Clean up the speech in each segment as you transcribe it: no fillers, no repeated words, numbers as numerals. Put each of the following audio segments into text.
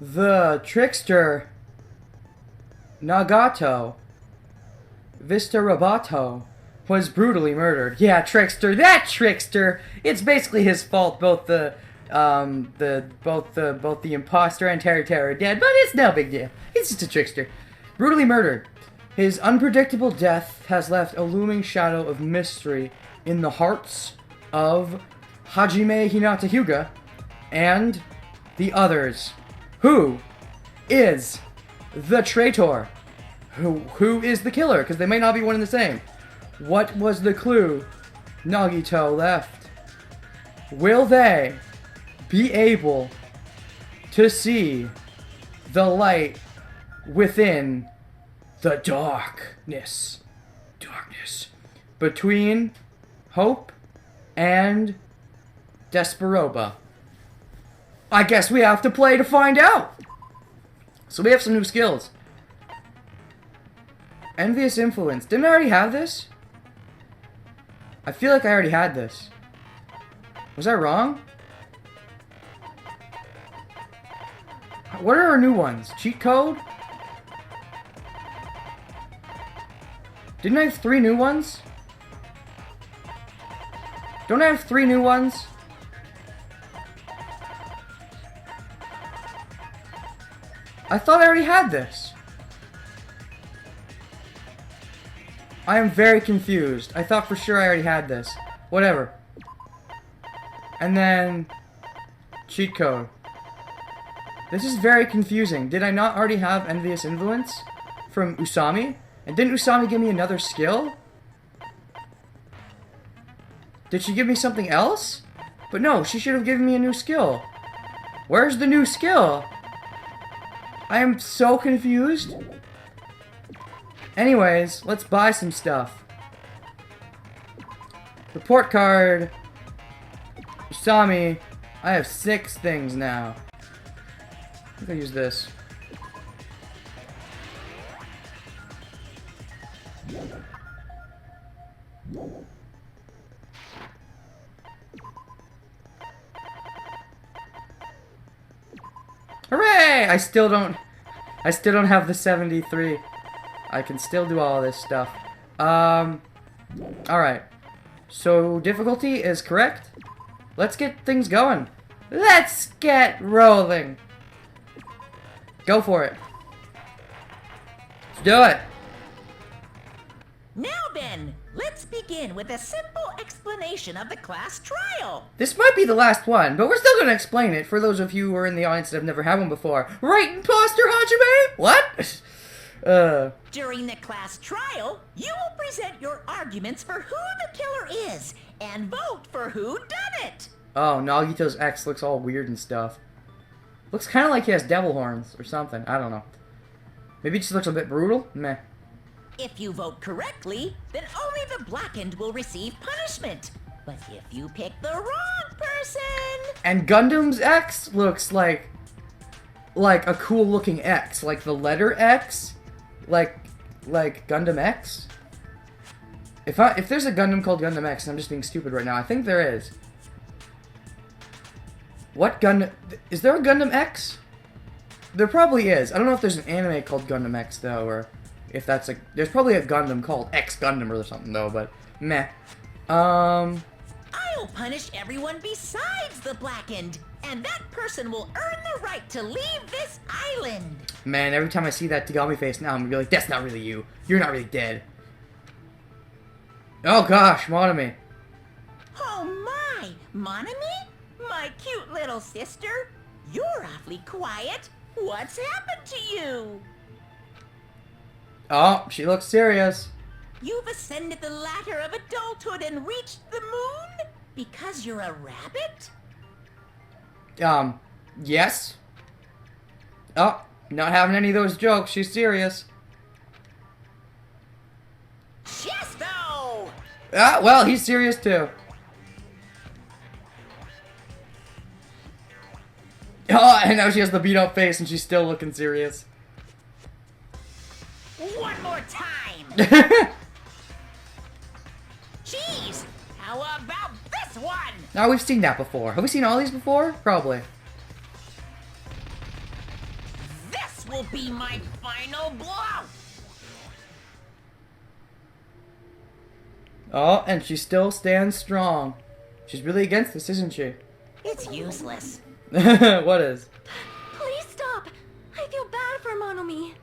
the trickster Nagato Vistarabato was brutally murdered. Yeah, trickster, that trickster! It's basically his fault, both the imposter and Terra are dead, but it's no big deal. He's just a trickster. Brutally murdered. His unpredictable death has left a looming shadow of mystery in the hearts of Hajime Hinata Hyuga and the others. Who is the traitor? Who is the killer? Because they may not be one and the same. What was the clue Nagito left? Will they be able to see the light within the darkness between hope and Desperoba? I guess we have to play to find out. So we have some new skills. Envious Influence. Didn't I already have this? I feel like I already had this. Was I wrong? What are our new ones? Cheat code? Didn't I have 3 new ones? Don't I have 3 new ones? I thought I already had this. I am very confused. I thought for sure I already had this. Whatever. And then cheat code. This is very confusing. Did I not already have Envious Influence from Usami? And didn't Usami give me another skill? Did she give me something else? But no, she should have given me a new skill. Where's the new skill? I am so confused. Anyways, let's buy some stuff. Report card. Usami. I have 6 things now. I think I'll use this. Hooray! I still don't have the 73. I can still do all this stuff. Alright. So, difficulty is correct. Let's get things going. Let's get rolling. Go for it. Let's do it. Now then, let's begin with a simple explanation of the class trial. This might be the last one, but we're still going to explain it for those of you who are in the audience that have never had one before. Right, imposter Hajime? What? During the class trial, you will present your arguments for who the killer is and vote for who done it. Oh, Nagito's ex looks all weird and stuff. Looks kind of like he has devil horns or something. I don't know. Maybe he just looks a bit brutal? Meh. If you vote correctly, then only the blackened will receive punishment. But if you pick the wrong person... And Gundam's X looks like a cool looking X. Like the letter X. Like Gundam X. If there's a Gundam called Gundam X, and I'm just being stupid right now, I think there is. What Gundam... Is there a Gundam X? There probably is. I don't know if there's an anime called Gundam X, though, or if that's a... There's probably a Gundam called X Gundam or something, though, but meh. I'll punish everyone besides the blackened, and that person will earn the right to leave this island. Man, every time I see that Tagami face now, I'm gonna be like, that's not really you. You're not really dead. Oh gosh, Monami. Oh my, Monami? My cute little sister? You're awfully quiet. What's happened to you? Oh, she looks serious. You've ascended the ladder of adulthood and reached the moon? Because you're a rabbit? Yes. Oh, not having any of those jokes. She's serious. Chesto! Ah, well, he's serious too. Oh, and now she has the beat up face and she's still looking serious. One more time! Jeez! How about this one? Now, we've seen that before. Have we seen all these before? Probably. This will be my final blow! Oh, and she still stands strong. She's really against this, isn't she? It's useless. What is? Please stop. I feel bad for Monomi.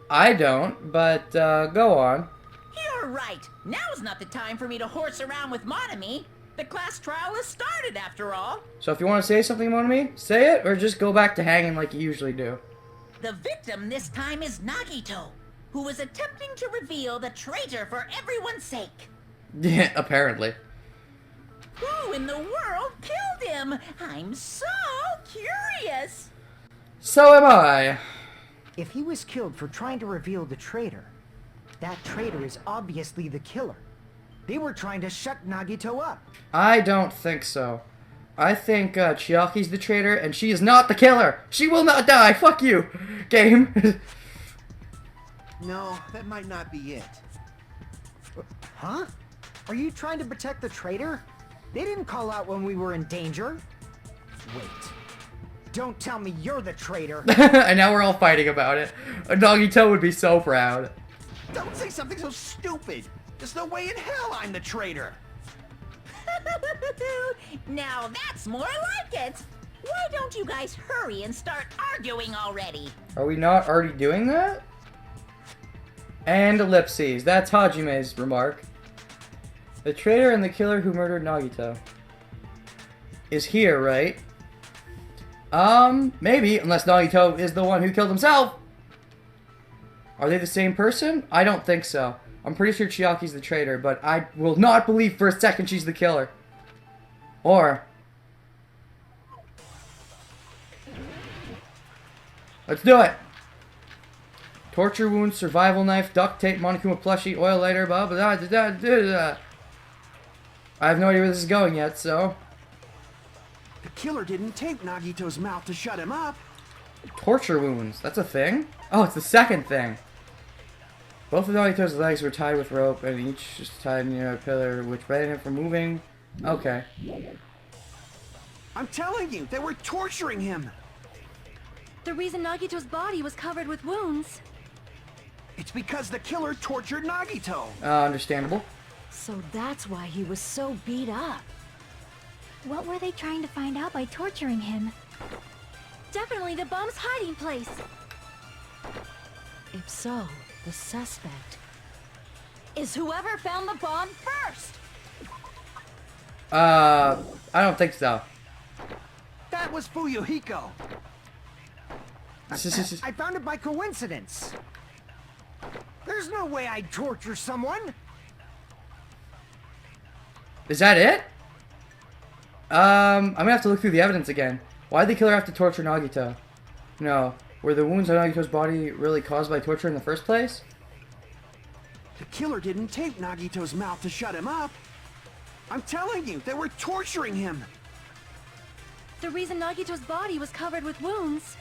I don't, but go on. You're right. Now's not the time for me to horse around with Monomi. The class trial has started, after all. So if you want to say something to me, say it, or just go back to hanging like you usually do. The victim this time is Nagito, who was attempting to reveal the traitor for everyone's sake. Yeah, apparently. Who in the world killed him? I'm so curious. So am I. If he was killed for trying to reveal the traitor, that traitor is obviously the killer. They were trying to shut Nagito up. I don't think so. I think Chiaki's the traitor, and she is not the killer. She will not die. Fuck you, game. No, that might not be it. Huh? Are you trying to protect the traitor? They didn't call out when we were in danger. Wait. Don't tell me you're the traitor. And now we're all fighting about it. Nagito would be so proud. Don't say something so stupid! There's no way in hell I'm the traitor! Now that's more like it. Why don't you guys hurry and start arguing already? Are we not already doing that? And ellipses. That's Hajime's remark. The traitor and the killer who murdered Nagito is here, right? Maybe, unless Nagito is the one who killed himself. Are they the same person? I don't think so. I'm pretty sure Chiaki's the traitor, but I will not believe for a second she's the killer. Or... let's do it! Torture wound, survival knife, duct tape, Monokuma plushie, oil lighter, blah blah blah blah blah blah. I have no idea where this is going yet, so... The killer didn't tape Nagito's mouth to shut him up. Torture wounds, that's a thing? Oh, it's the second thing. Both of Nagito's legs were tied with rope, and each just tied near a pillar, which prevented him from moving. Okay. I'm telling you, they were torturing him. The reason Nagito's body was covered with wounds. It's because the killer tortured Nagito. Understandable. So that's why he was so beat up. What were they trying to find out by torturing him? Definitely the bomb's hiding place. If so, the suspect is whoever found the bomb first. I don't think so. That was Fuyuhiko. I found it by coincidence. There's no way I'd torture someone. Is that it? I'm gonna have to look through the evidence again. Why'd the killer have to torture Nagito? No. Were the wounds on Nagito's body really caused by torture in the first place? The killer didn't tape Nagito's mouth to shut him up. I'm telling you, they were torturing him. The reason Nagito's body was covered with wounds.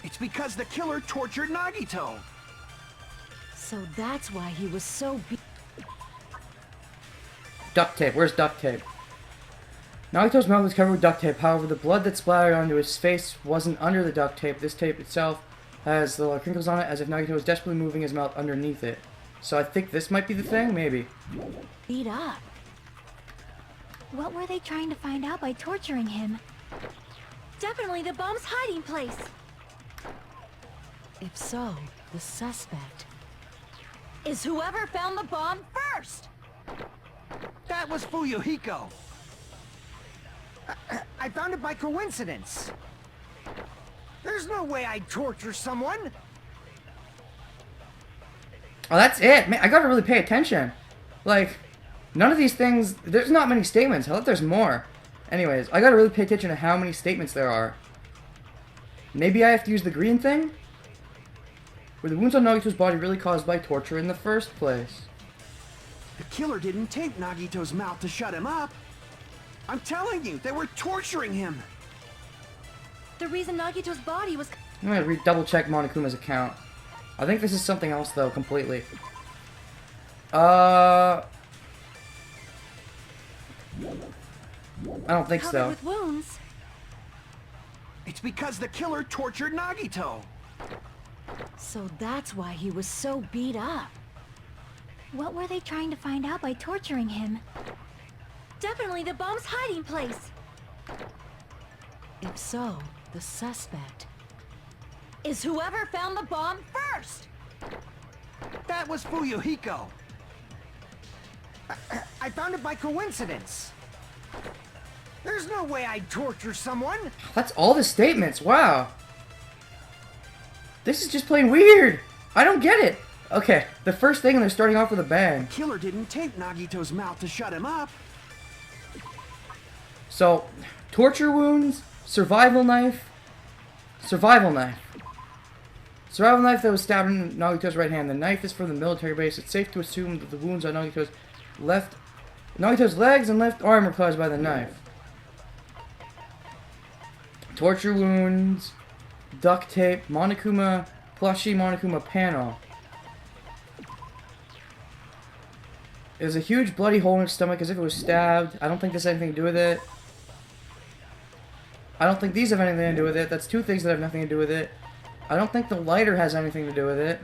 It's because the killer tortured Nagito. So that's why he was so beat. Duct tape. Where's duct tape? Nagito's mouth was covered with duct tape. However, the blood that splattered onto his face wasn't under the duct tape. This tape itself has little crinkles on it, as if Nagito was desperately moving his mouth underneath it. So I think this might be the thing? Maybe. Beat up. What were they trying to find out by torturing him? Definitely the bomb's hiding place. If so, the suspect is whoever found the bomb first. That was Fuyuhiko. I found it by coincidence. There's no way I'd torture someone. Oh, that's it. Man, I gotta really pay attention. Like, none of these things... there's not many statements. I thought there's more. Anyways, I gotta really pay attention to how many statements there are. Maybe I have to use the green thing? Were the wounds on Nagito's body really caused by torture in the first place? The killer didn't tape Nagito's mouth to shut him up. I'm telling you, they were torturing him. The reason Nagito's body was... I'm gonna double check Monokuma's account. I think this is something else though, completely. I don't think covered so. with wounds. It's because the killer tortured Nagito. So that's why he was so beat up. What were they trying to find out by torturing him? Definitely the bomb's hiding place. If so, the suspect is whoever found the bomb first. That was Fuyuhiko. I found it by coincidence. There's no way I'd torture someone. That's all the statements. Wow. This is just plain weird. I don't get it. Okay, the first thing, they're starting off with a bang. Killer didn't tape Nagito's mouth to shut him up. So, torture wounds, survival knife, survival knife. Survival knife that was stabbed in Nagito's right hand. The knife is from the military base. It's safe to assume that the wounds on Nagito's legs and left arm were caused by the knife. Torture wounds, duct tape, Monokuma, plushie Monokuma panel. There's a huge bloody hole in its stomach as if it was stabbed. I don't think this has anything to do with it. I don't think these have anything to do with it. That's two things that have nothing to do with it. I don't think the lighter has anything to do with it.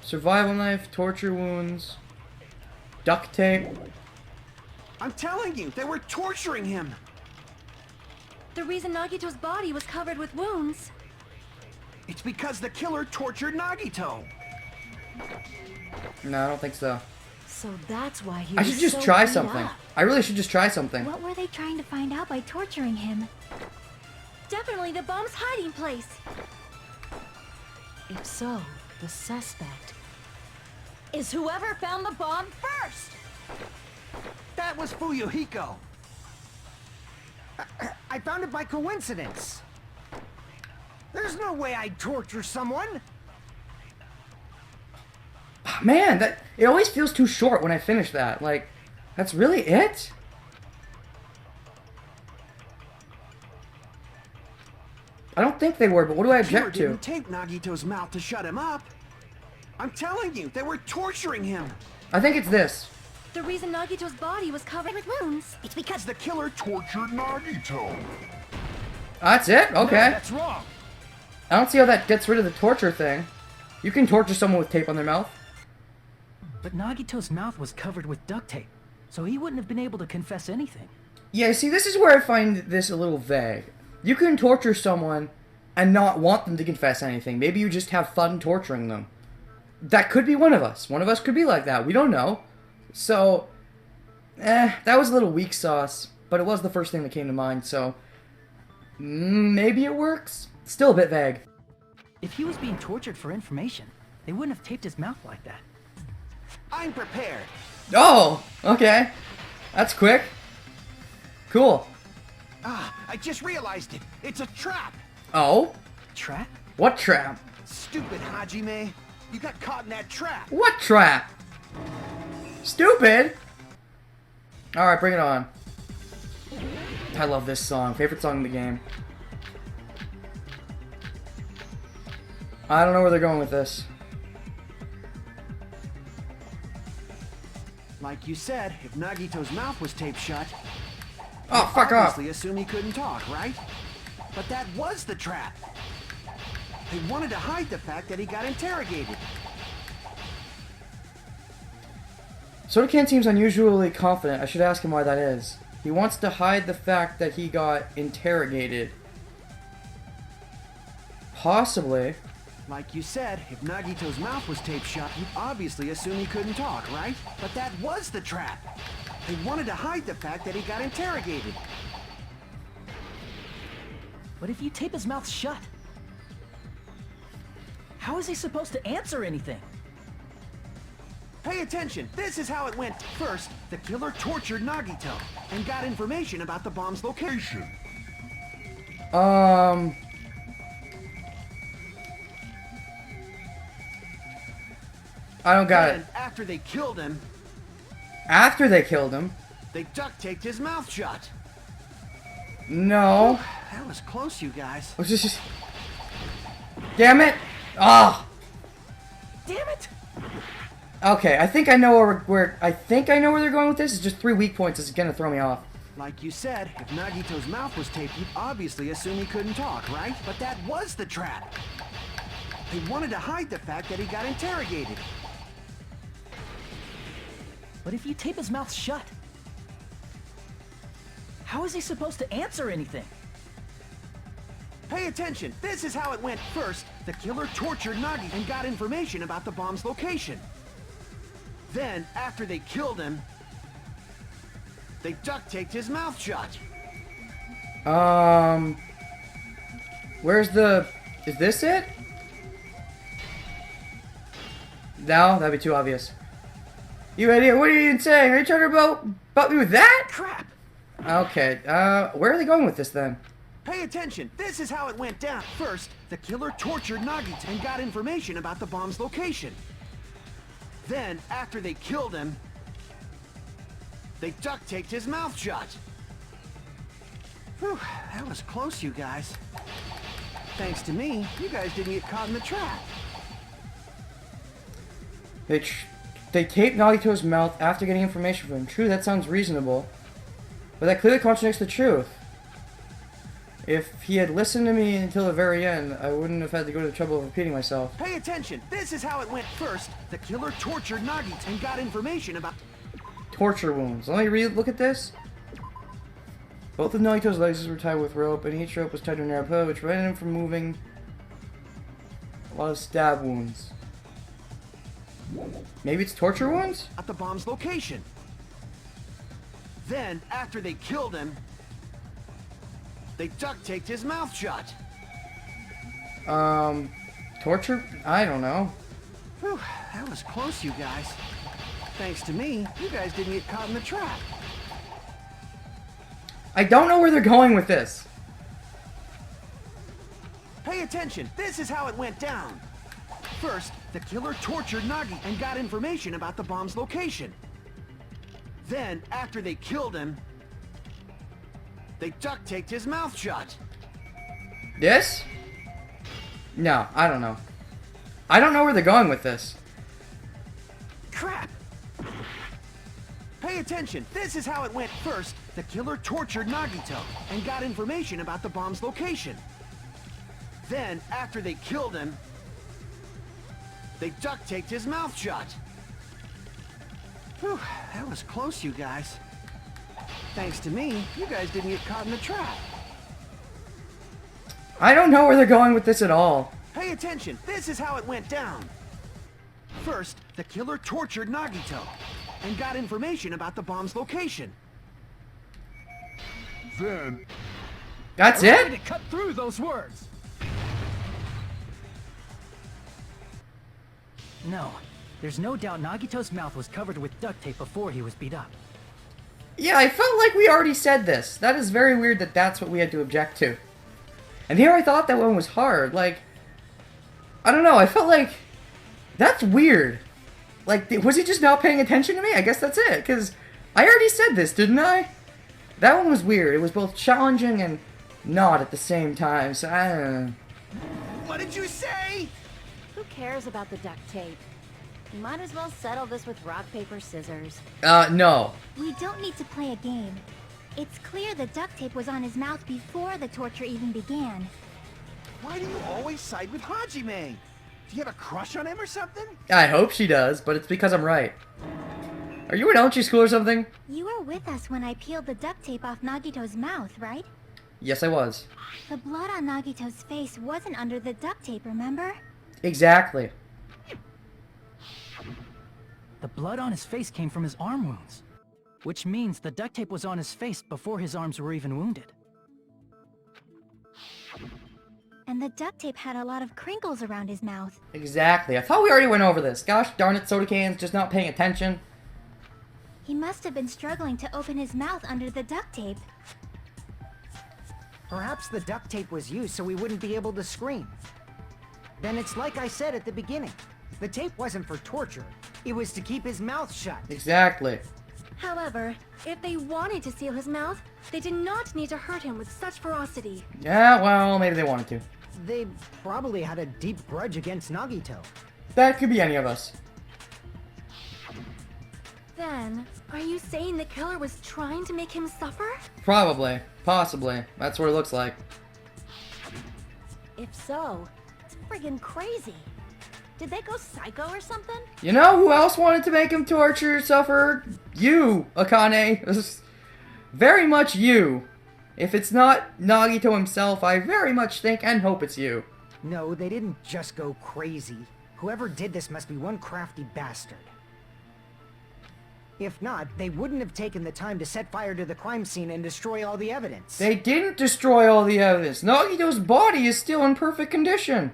Survival knife, torture wounds, duct tape. I'm telling you, they were torturing him. The reason Nagito's body was covered with wounds. It's because the killer tortured Nagito. No, I don't think so. So that's why he I was should just so try beat something. up. I really should just try something. What were they trying to find out by torturing him? Definitely the bomb's hiding place. If so, the suspect is whoever found the bomb first. That was Fuyuhiko. I found it by coincidence. There's no way I'd torture someone. Man, it always feels too short when I finish that. Like, that's really it? I don't think they were, but what do I Killer object to? didn't tape Nagito's mouth to shut him up. I'm telling you, they were torturing him. I think it's this. The reason Nagito's body was covered with wounds. It's because the killer tortured Nagito. That's it? Okay. That's wrong. I don't see how that gets rid of the torture thing. You can torture someone with tape on their mouth. But Nagito's mouth was covered with duct tape, so he wouldn't have been able to confess anything. Yeah, see, this is where I find this a little vague. You can torture someone and not want them to confess anything. Maybe you just have fun torturing them. That could be one of us. One of us could be like that. We don't know. So, that was a little weak sauce, but it was the first thing that came to mind, so maybe it works? Still a bit vague. If he was being tortured for information, they wouldn't have taped his mouth like that. I'm prepared. Oh, okay. That's quick. Cool. Ah, I just realized it. It's a trap. Oh? Trap? What trap? Stupid Hajime. You got caught in that trap. What trap? Stupid? Alright, bring it on. I love this song. Favorite song in the game. I don't know where they're going with this. Like you said, if Nagito's mouth was taped shut, Oh, fuck off. obviously assume he couldn't talk, right? But that was the trap. They wanted to hide the fact that he got interrogated. Soda-Can seems unusually confident. I should ask him why that is. He wants to hide the fact that he got interrogated. Possibly. Like you said, if Nagito's mouth was taped shut, you'd obviously assume he couldn't talk, right? But that was the trap. They wanted to hide the fact that he got interrogated. But if you tape his mouth shut, how is he supposed to answer anything? Pay attention, this is how it went. First, the killer tortured Nagito and got information about the bomb's location. I don't got it. And after they killed him, After they killed him? they duct taped his mouth shut. No. That was close, you guys. Damn it! Ah! Damn it! Okay, I think I know where I think I know where they're going with this. It's just 3 weak points. It's gonna throw me off. Like you said, if Nagito's mouth was taped, you'd obviously assume he couldn't talk, right? But that was the trap. They wanted to hide the fact that he got interrogated. But if you tape his mouth shut, how is he supposed to answer anything? Pay attention, this is how it went. First, the killer tortured Nagi and got information about the bomb's location. Then, after they killed him, they duct-taped his mouth shut. Where's the... Is this it? No, that'd be too obvious. You idiot, what are you even saying? Are you talking about me with that? Crap! Okay, where are they going with this then? Pay attention, this is how it went down. First, the killer tortured Nagito and got information about the bomb's location. Then, after they killed him, they duct-taped his mouth shut. Whew, that was close, you guys. Thanks to me, you guys didn't get caught in the trap. They taped Nagito's mouth after getting information from him. True, that sounds reasonable. But that clearly contradicts the truth. If he had listened to me until the very end, I wouldn't have had to go to the trouble of repeating myself. Pay attention, this is how it went. First, the killer tortured Nagito and got information about... Torture wounds. Let me look at this. Both of Nagito's legs were tied with rope, and each rope was tied to a narrow pillar, which prevented him from moving. A lot of stab wounds. Maybe it's torture wounds? At the bomb's location. Then, after they killed him, they duct-taped his mouth shut. Torture? I don't know. Whew, that was close, you guys. Thanks to me, you guys didn't get caught in the trap. I don't know where they're going with this. Pay attention, this is how it went down. First, the killer tortured Nagi and got information about the bomb's location. Then, after they killed him, they duct-taped his mouth shut. This? No, I don't know. I don't know where they're going with this. Crap! Pay attention, this is how it went. First, the killer tortured Nagito and got information about the bomb's location. Then, after they killed him, they duct-taped his mouth shut. Whew, that was close, you guys. Thanks to me, you guys didn't get caught in the trap. I don't know where they're going with this at all. Pay attention, this is how it went down. First, the killer tortured Nagito and got information about the bomb's location. Then... That's I wanted it? to cut through those words! No, there's no doubt Nagito's mouth was covered with duct tape before he was beat up. Yeah, I felt like we already said this. That is very weird that that's what we had to object to. And here I thought that one was hard. Like, I don't know, I felt like... That's weird. Like, was he just not paying attention to me? I guess that's it, because I already said this, didn't I? That one was weird. It was both challenging and not at the same time, so I don't know. What did you say? Who cares about the duct tape? You might as well settle this with rock, paper, scissors. No. We don't need to play a game. It's clear the duct tape was on his mouth before the torture even began. Why do you always side with Hajime? Do you have a crush on him or something? I hope she does, but it's because I'm right. Are you in elementary school or something? You were with us when I peeled the duct tape off Nagito's mouth, right? Yes, I was. The blood on Nagito's face wasn't under the duct tape, remember? Exactly. The blood on his face came from his arm wounds, which means the duct tape was on his face before his arms were even wounded. And the duct tape had a lot of crinkles around his mouth. Exactly. I thought we already went over this. Gosh darn it, soda cans, just not paying attention. He must have been struggling to open his mouth under the duct tape. Perhaps the duct tape was used so he wouldn't be able to scream. Then it's like I said at the beginning. The tape wasn't for torture. It was to keep his mouth shut. Exactly. However, if they wanted to seal his mouth, they did not need to hurt him with such ferocity. Yeah, well, maybe they wanted to. They probably had a deep grudge against Nagito. That could be any of us. Then, are you saying the killer was trying to make him suffer? Probably. Possibly. That's what it looks like. If so, it's friggin' crazy. Did they go psycho or something? You know who else wanted to make him torture, suffer? You, Akane. Very much you. If it's not Nagito himself, I very much think and hope it's you. No, they didn't just go crazy. Whoever did this must be one crafty bastard. If not, they wouldn't have taken the time to set fire to the crime scene and destroy all the evidence. They didn't destroy all the evidence. Nagito's body is still in perfect condition.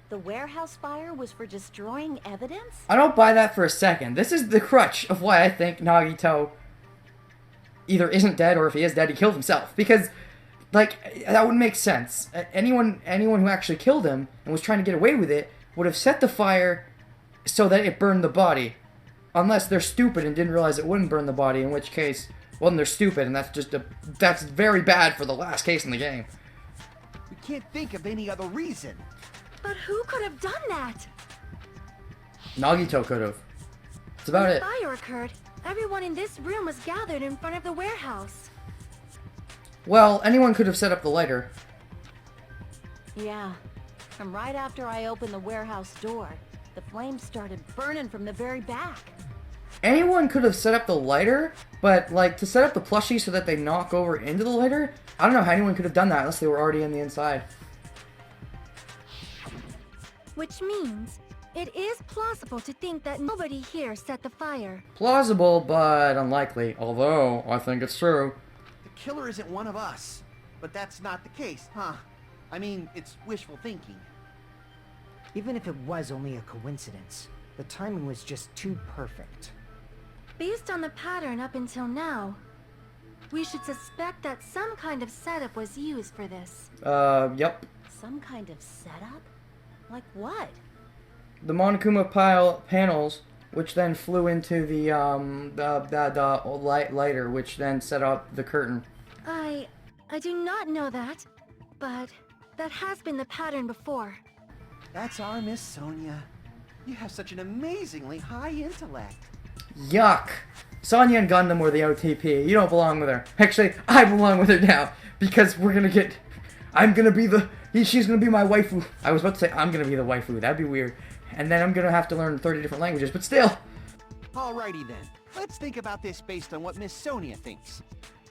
The warehouse fire was for destroying evidence? I don't buy that for a second. This is the crutch of why I think Nagito either isn't dead, or if he is dead, he killed himself. Because, like, that would make sense. Anyone who actually killed him and was trying to get away with it would have set the fire so that it burned the body. Unless they're stupid and didn't realize it wouldn't burn the body, in which case, well, then they're stupid, and that's very bad for the last case in the game. We can't think of any other reason. But who could have done that? Nagito could have. That's about When it. the fire occurred, everyone in this room was gathered in front of the warehouse. Well, anyone could have set up the lighter. Yeah. From right after I opened the warehouse door, the flames started burning from the very back. Anyone could have set up the lighter, but, like, to set up the plushie so that they knock over into the lighter, I don't know how anyone could have done that unless they were already in the inside. Which means, it is plausible to think that nobody here set the fire. Plausible, but unlikely. Although, I think it's true. The killer isn't one of us. But that's not the case, huh? I mean, it's wishful thinking. Even if it was only a coincidence, the timing was just too perfect. Based on the pattern up until now, we should suspect that some kind of setup was used for this. Yep. Some kind of setup? Like what? The Monokuma panels, which then flew into the lighter, which then set up the curtain. I do not know that, but that has been the pattern before. That's our Miss Sonia. You have such an amazingly high intellect. Yuck. Sonya and Gundam were the OTP. You don't belong with her. Actually, I belong with her now, because we're gonna get... she's gonna be my waifu. I was about to say I'm gonna be the waifu. That'd be weird. And then I'm gonna have to learn 30 different languages, but still. Alrighty then. Let's think about this based on what Miss Sonia thinks.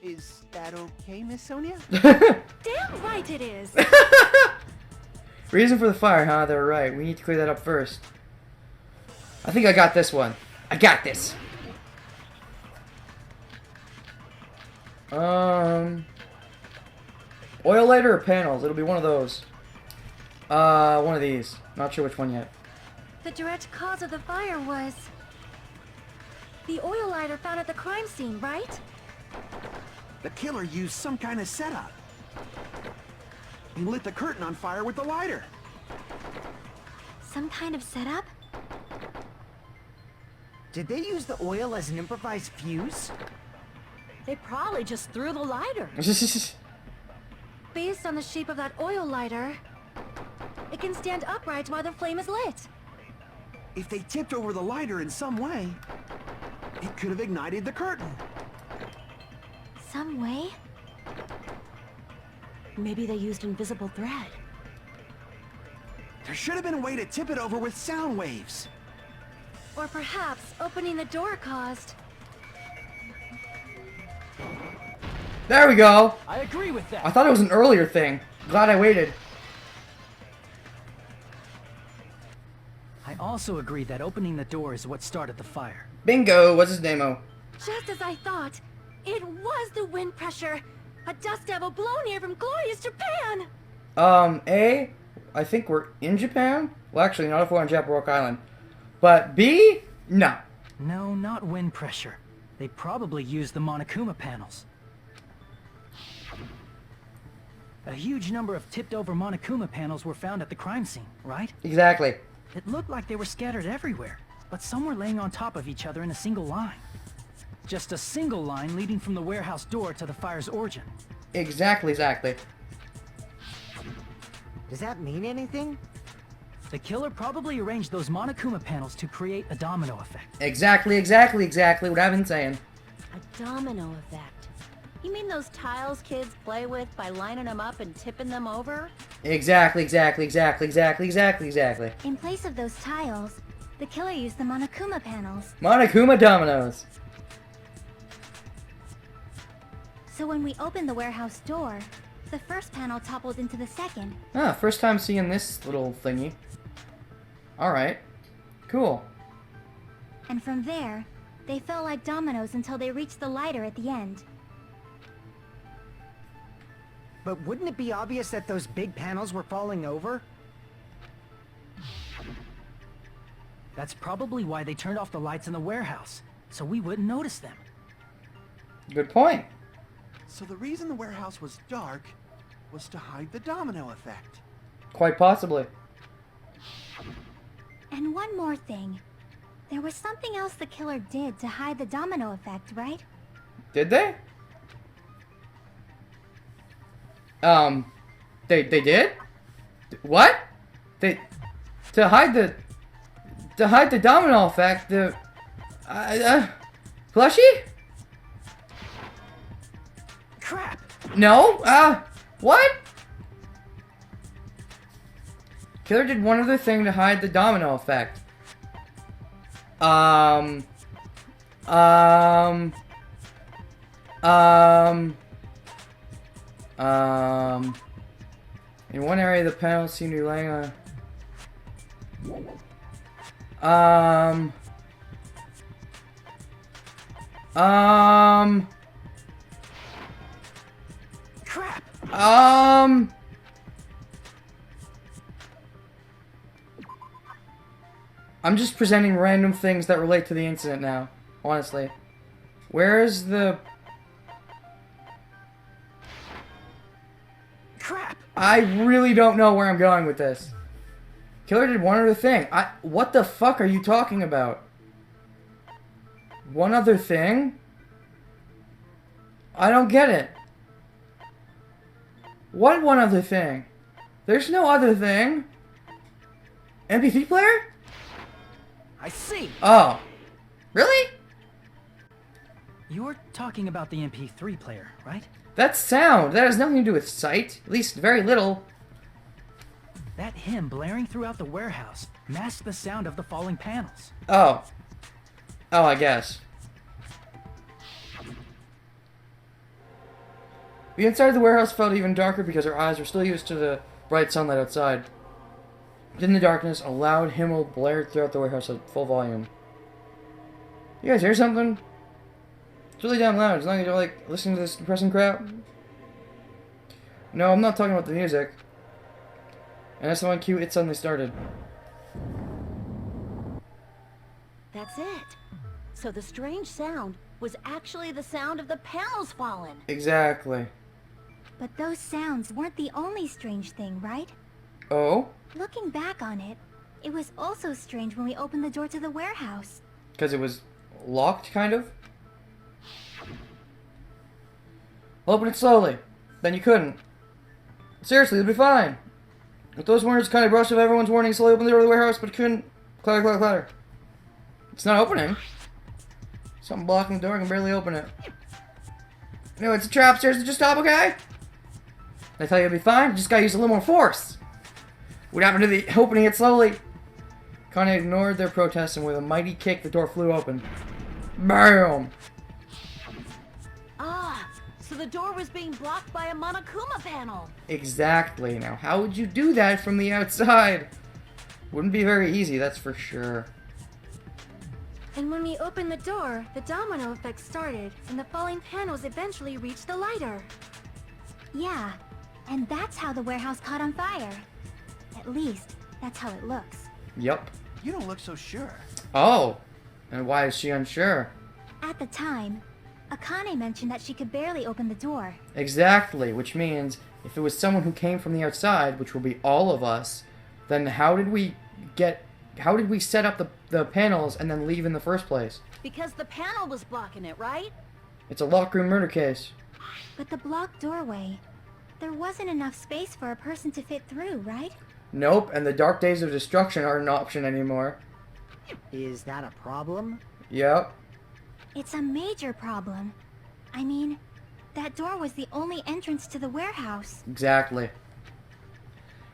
Is that okay, Miss Sonia? Damn right it is! Reason for the fire, huh? They're right. We need to clear that up first. I think I got this one. I got this. Oil lighter or panels? It'll be one of those. One of these. Not sure which one yet. The direct cause of the fire was the oil lighter found at the crime scene, right? The killer used some kind of setup. He lit the curtain on fire with the lighter. Some kind of setup? Did they use the oil as an improvised fuse? They probably just threw the lighter. Based on the shape of that oil lighter, it can stand upright while the flame is lit. If they tipped over the lighter in some way, it could have ignited the curtain. Some way? Maybe they used invisible thread. There should have been a way to tip it over with sound waves. Or perhaps opening the door caused. There we go. I agree with that. I thought it was an earlier thing. Glad I waited. I also agree that opening the door is what started the fire. Bingo. What's his name-o? Just as I thought, it was the wind pressure. A dust devil blown here from glorious Japan. A, I think we're in Japan. Well, actually, not if we're on Japarok Island. But B, no. No, not wind pressure. They probably used the Monokuma panels. A huge number of tipped-over Monokuma panels were found at the crime scene, right? Exactly. It looked like they were scattered everywhere, but some were laying on top of each other in a single line. Just a single line leading from the warehouse door to the fire's origin. Exactly. Does that mean anything? The killer probably arranged those Monokuma panels to create a domino effect. Exactly what I've been saying. A domino effect. You mean those tiles kids play with by lining them up and tipping them over? Exactly. In place of those tiles, the killer used the Monokuma panels. Monokuma dominoes. So when we opened the warehouse door, the first panel toppled into the second. Ah, first time seeing this little thingy. Alright. Cool. And from there, they fell like dominoes until they reached the lighter at the end. But wouldn't it be obvious that those big panels were falling over? That's probably why they turned off the lights in the warehouse, so we wouldn't notice them. Good point. So the reason the warehouse was dark was to hide the domino effect. Quite possibly. And one more thing. There was something else the killer did to hide the domino effect, right? Did they? They did? What? To hide the domino effect, plushie? Crap! No, what? Killer did one other thing to hide the domino effect. In one area, the panels seem to be laying on. Crap! I'm just presenting random things that relate to the incident now, honestly. Where is the... Crap! I really don't know where I'm going with this. Killer did one other thing. What the fuck are you talking about? One other thing? I don't get it. What one other thing? There's no other thing. MP3 player? I see! Oh. Really? You're talking about the MP3 player, right? That's sound. That has nothing to do with sight. At least very little. That hymn blaring throughout the warehouse masked the sound of the falling panels. Oh. Oh, I guess. The inside of the warehouse felt even darker because our eyes were still used to the bright sunlight outside. In the darkness, a loud hymn blared throughout the warehouse at full volume. You guys hear something? It's really damn loud, as long as you're, like, listening to this depressing crap. No, I'm not talking about the music. And that's the one cue it suddenly started. That's it. So the strange sound was actually the sound of the panels falling. Exactly. But those sounds weren't the only strange thing, right? Oh? Looking back on it, it was also strange when we opened the door to the warehouse. Because it was locked, kind of? Open it slowly. Then you couldn't. Seriously, it'll be fine. With those words kind of brushed off everyone's warning, slowly opened the door to the warehouse, but couldn't. Clatter, clatter, clatter. It's not opening. Something blocking the door, I can barely open it. No, it's a trap. Seriously, just stop, okay? I tell you it'll be fine. You just gotta use a little more force. What happened to the opening it slowly? Connie ignored their protests, and with a mighty kick, the door flew open. BAM! Ah, so the door was being blocked by a Monokuma panel. Exactly. Now, how would you do that from the outside? Wouldn't be very easy, that's for sure. And when we opened the door, the domino effect started, and the falling panels eventually reached the lighter. Yeah, and that's how the warehouse caught on fire. At least, that's how it looks. Yup. You don't look so sure. Oh. And why is she unsure? At the time, Akane mentioned that she could barely open the door. Exactly, which means if it was someone who came from the outside, which will be all of us, then how did we set up the panels and then leave in the first place? Because the panel was blocking it, right? It's a locker room murder case. But the blocked doorway, there wasn't enough space for a person to fit through, right? Nope, and the Dark Days of Destruction aren't an option anymore. Is that a problem? Yep. It's a major problem. I mean, that door was the only entrance to the warehouse. Exactly.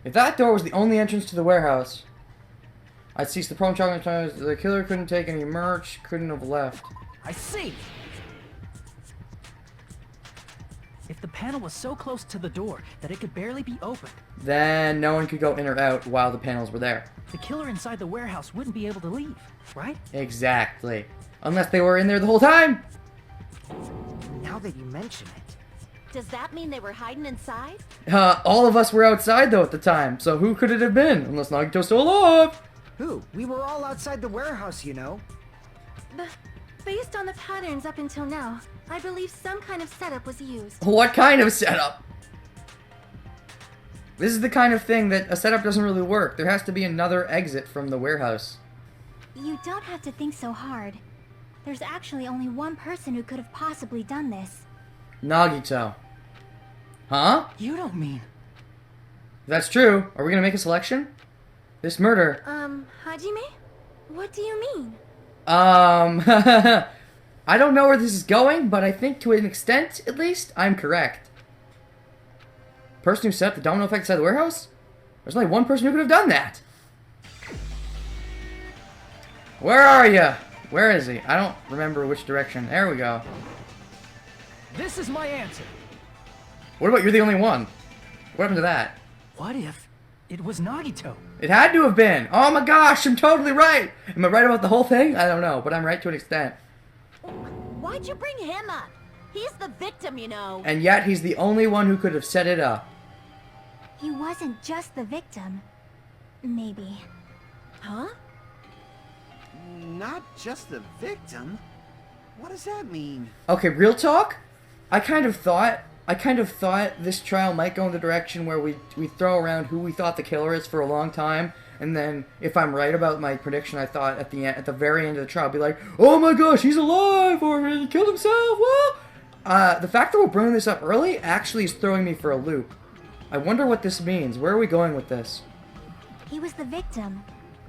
If that door was the only entrance to the warehouse, I'd cease the problem. Chocolate. The killer couldn't take any merch, couldn't have left. I see! If the panel was so close to the door that it could barely be opened, Then no one could go in or out while the panels were there. the killer inside the warehouse wouldn't be able to leave, right? Exactly. Unless they were in there the whole time. Now that you mention it. Does that mean they were hiding inside? All of us were outside though at the time, so who could it have been? Unless Nagito's still alive. Who? We were all outside the warehouse, you know. Based on the patterns up until now, I believe some kind of setup was used. What kind of setup? This is the kind of thing that a setup doesn't really work. There has to be another exit from the warehouse. You don't have to think so hard. There's actually only one person who could have possibly done this. Nagito. Huh? You don't mean... If that's true, are we gonna make a selection? This murder... Hajime? What do you mean? I don't know where this is going, but I think to an extent, at least, I'm correct. Person who set up the domino effect inside the warehouse? There's only one person who could have done that. Where are you? Where is he? I don't remember which direction. There we go. This is my answer. What about you're the only one? What happened to that? What if it was Nagito? It had to have been. Oh my gosh, I'm totally right. Am I right about the whole thing? I don't know, but I'm right to an extent. Why'd you bring him up? He's the victim, you know. And yet he's the only one who could have set it up. He wasn't just the victim. Maybe. Huh? Not just the victim? What does that mean? Okay, real talk? I kind of thought this trial might go in the direction where we throw around who we thought the killer is for a long time, and then if I'm right about my prediction, I thought at the very end of the trial, I'd be like, oh my gosh, he's alive, or he killed himself. Well, the fact that we're bringing this up early actually is throwing me for a loop. I wonder what this means. Where are we going with this? He was the victim.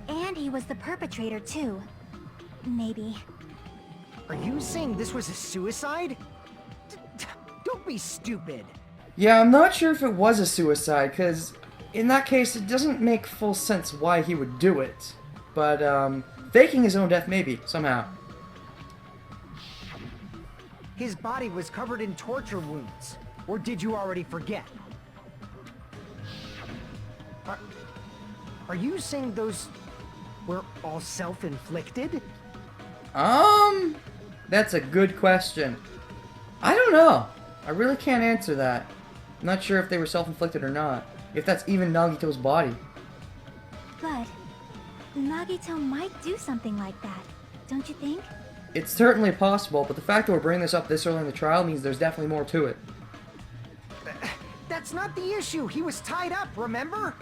And he was the perpetrator, too. Maybe. Are you saying this was a suicide? Don't be stupid. Yeah, I'm not sure if it was a suicide, because in that case, it doesn't make full sense why he would do it. But, faking his own death, maybe, somehow. His body was covered in torture wounds. Or did you already forget? Are you saying those were all self-inflicted? That's a good question. I don't know. I really can't answer that. I'm not sure if they were self-inflicted or not. If that's even Nagito's body. But Nagito might do something like that, don't you think? It's certainly possible, but the fact that we're bringing this up this early in the trial means there's definitely more to it. That's not the issue. He was tied up, remember?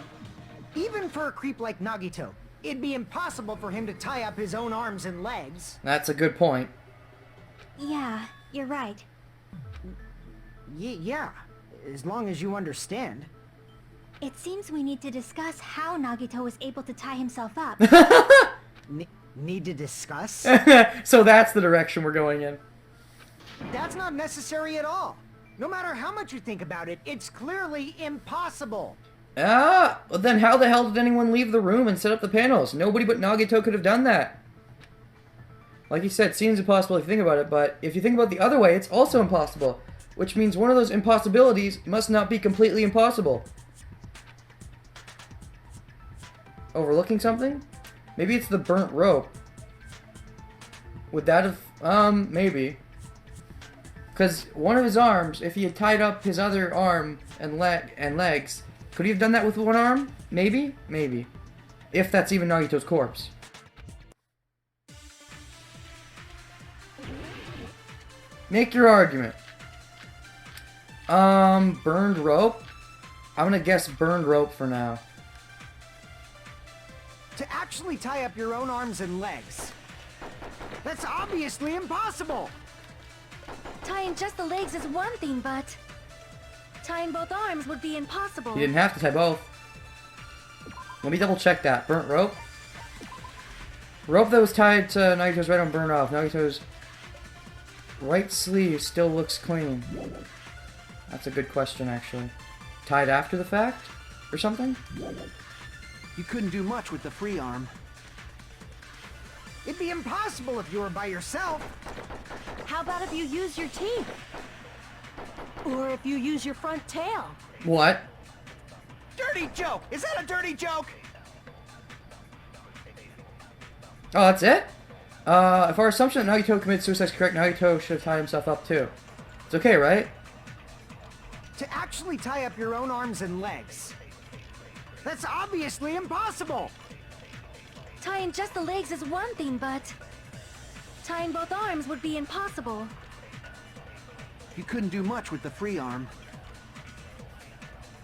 Even for a creep like Nagito, it'd be impossible for him to tie up his own arms and legs. That's a good point. Yeah, you're right. Yeah, as long as you understand. It seems we need to discuss how Nagito was able to tie himself up. Need to discuss? So that's the direction we're going in. That's not necessary at all. No matter how much you think about it, it's clearly impossible. Well then how the hell did anyone leave the room and set up the panels? Nobody but Nagito could have done that. Like you said, seems impossible if you think about it, but if you think about it the other way, it's also impossible. Which means one of those impossibilities must not be completely impossible. Overlooking something? Maybe it's the burnt rope. Would that have... maybe. Because one of his arms, if he had tied up his other arm and legs, could he have done that with one arm? Maybe? Maybe. If that's even Nagito's corpse. Make your argument. Burned rope? I'm gonna guess burned rope for now. To actually tie up your own arms and legs. That's obviously impossible. Tying just the legs is one thing, but tying both arms would be impossible. You didn't have to tie both. Let me double check that. Burnt rope? Rope that was tied to Nagito's right arm burned off. Nagito's right sleeve still looks clean. That's a good question, actually. Tied after the fact? Or something? You couldn't do much with the free arm. It'd be impossible if you were by yourself. How about if you use your teeth? Or if you use your front tail? What? Dirty joke! Is that a dirty joke? Oh, that's it? If our assumption that Nagito committed suicide is correct, Nagito should have tied himself up too. It's okay, right? To actually tie up your own arms and legs. That's obviously impossible. Tying just the legs is one thing, but tying both arms would be impossible. You couldn't do much with the free arm.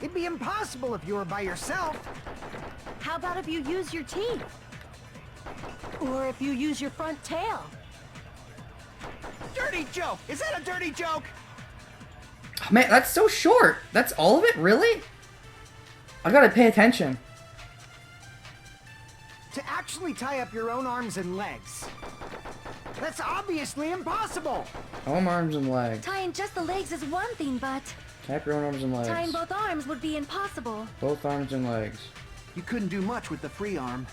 It'd be impossible if you were by yourself. How about if you use your teeth? Or if you use your front tail? Dirty joke! Is that a dirty joke? Man, that's so short. That's all of it? Really? I gotta pay attention. To actually tie up your own arms and legs. That's obviously impossible. Arms and legs. Tying just the legs is one thing, but Tap your own arms and legs. tying both arms would be impossible. Both arms and legs. You couldn't do much with the free arm.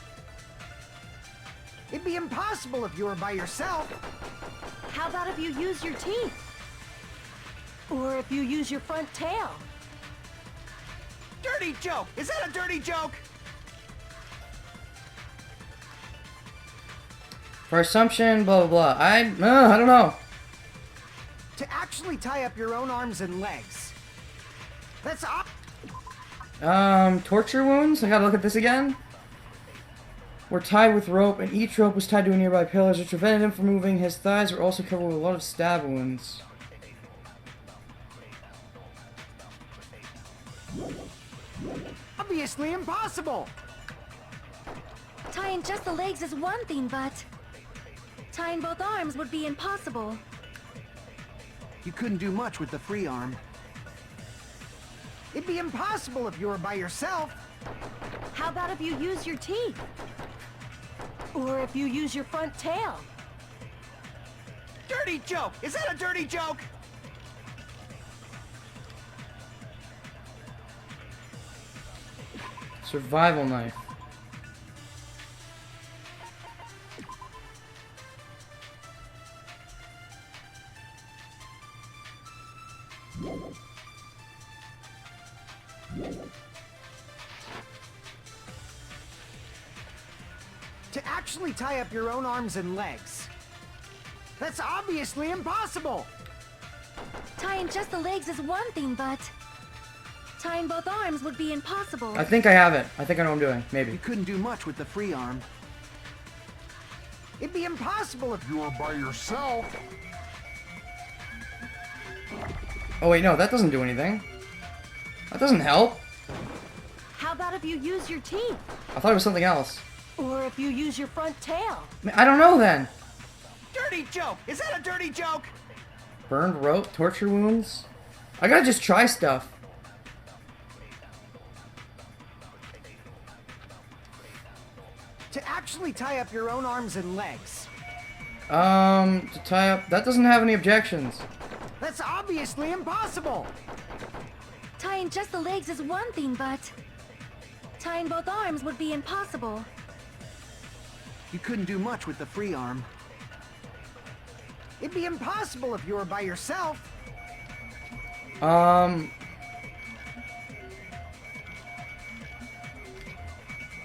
It'd be impossible if you were by yourself. How about if you use your teeth? Or if you use your front tail? Dirty joke! Is that a dirty joke? For assumption, blah blah blah. I don't know. To actually tie up your own arms and legs. That's Torture wounds? I gotta look at this again. Were tied with rope, and each rope was tied to a nearby pillars, which prevented him from moving. His thighs were also covered with a lot of stab wounds. obviously impossible. Tying just the legs is one thing, but tying both arms would be impossible. You couldn't do much with the free arm. It'd be impossible if you were by yourself. How about if you use your teeth? Or if you use your front tail? Dirty joke! Is that a dirty joke? Survival knife. To actually tie up your own arms and legs. That's obviously impossible. Tying just the legs is one thing, but tying both arms would be impossible. I think I have it. I think I know what I'm doing. You Maybe. couldn't do much with the free arm. It'd be impossible if you were by yourself. Oh wait, no, that doesn't do anything. That doesn't help. How about if you use your teeth? I thought it was something else. Or if you use your front tail? I don't know then. Dirty joke! Is that a dirty joke? Burned rope, torture wounds. I gotta just try stuff. To actually tie up your own arms and legs. To tie up. That doesn't have any objections. That's obviously impossible. Tying just the legs is one thing, but tying both arms would be impossible. You couldn't do much with the free arm. It'd be impossible if you were by yourself.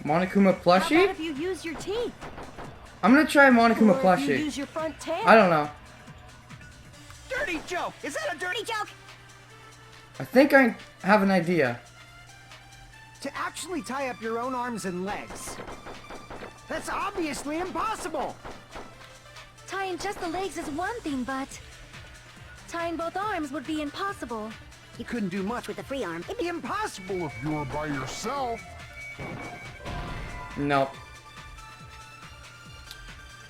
Monokuma How about plushie? if you use your teeth? I'm gonna try Monokuma Or if you plushie. use your front tail? I don't know. Dirty joke! Is that a dirty joke? I think I have an idea. To actually tie up your own arms and legs. That's obviously impossible. Tying just the legs is one thing, but tying both arms would be impossible. You couldn't do much with the free arm. It'd be impossible if you were by yourself. Nope.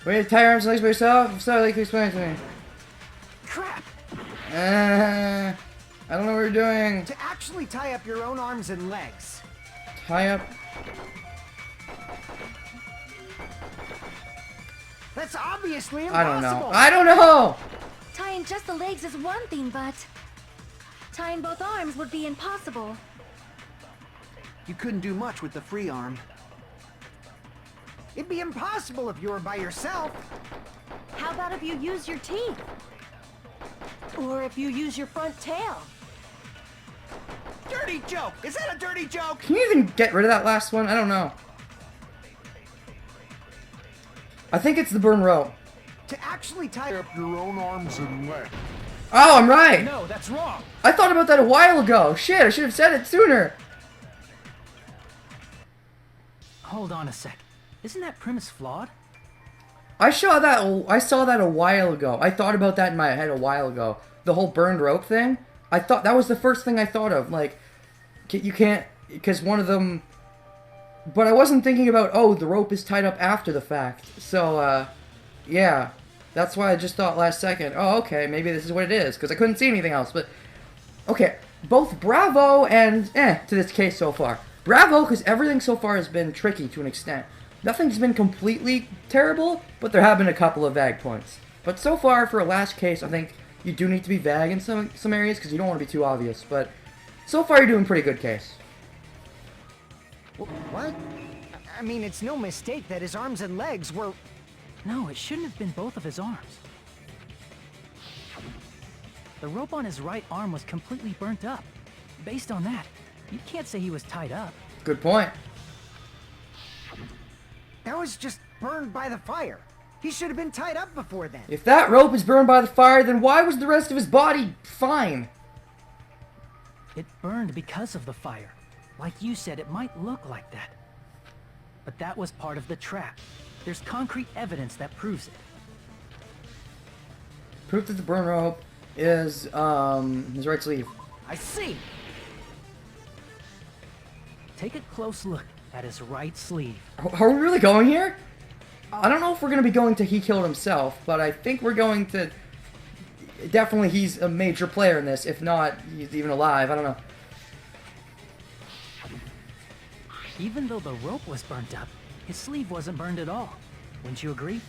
Wait, tie your arms and legs by yourself? Sorry, like you explain it to me. Crap! I don't know what you're doing. To actually tie up your own arms and legs. Tie up That's obviously I impossible. don't know. I don't know! Tying just the legs is one thing, but tying both arms would be impossible. You couldn't do much with the free arm. It'd be impossible if you were by yourself. How about if you use your teeth? Or if you use your front tail? Dirty joke! Is that a dirty joke? Can you even get rid of that last one? I don't know. I think it's the burn rope. To actually tie up Your own arms and legs. Oh, I'm right! No, that's wrong. I thought about that a while ago. Shit, I should have said it sooner. Hold on a sec. Isn't that premise flawed? I saw that a while ago. I thought about that in my head a while ago. The whole burned rope thing. I thought that was the first thing I thought of. Like, you can't, because one of them. But I wasn't thinking about, oh, the rope is tied up after the fact. So, yeah, that's why I just thought last second. Oh, okay, maybe this is what it is, because I couldn't see anything else. But okay, both bravo and to this case so far. Bravo, because everything so far has been tricky to an extent. Nothing's been completely terrible, but there have been a couple of vague points. But so far, for a last case, I think you do need to be vague in some areas, because you don't want to be too obvious. But so far, you're doing pretty good case. What? I mean, it's no mistake that his arms and legs were... No, it shouldn't have been both of his arms. The rope on his right arm was completely burnt up. Based on that, you can't say he was tied up. Good point. That was just burned by the fire. He should have been tied up before then. If that rope is burned by the fire, then why was the rest of his body fine? It burned because of the fire. Like you said, it might look like that. But that was part of the trap. There's concrete evidence that proves it. Proof that the burn rope is his right sleeve. I see! Take a close look at his right sleeve. Are we really going here? I don't know if we're going to be going to he killed himself, but I think we're going to... Definitely he's a major player in this. If not, he's even alive. I don't know. Even though the rope was burnt up, his sleeve wasn't burned at all. Wouldn't you agree?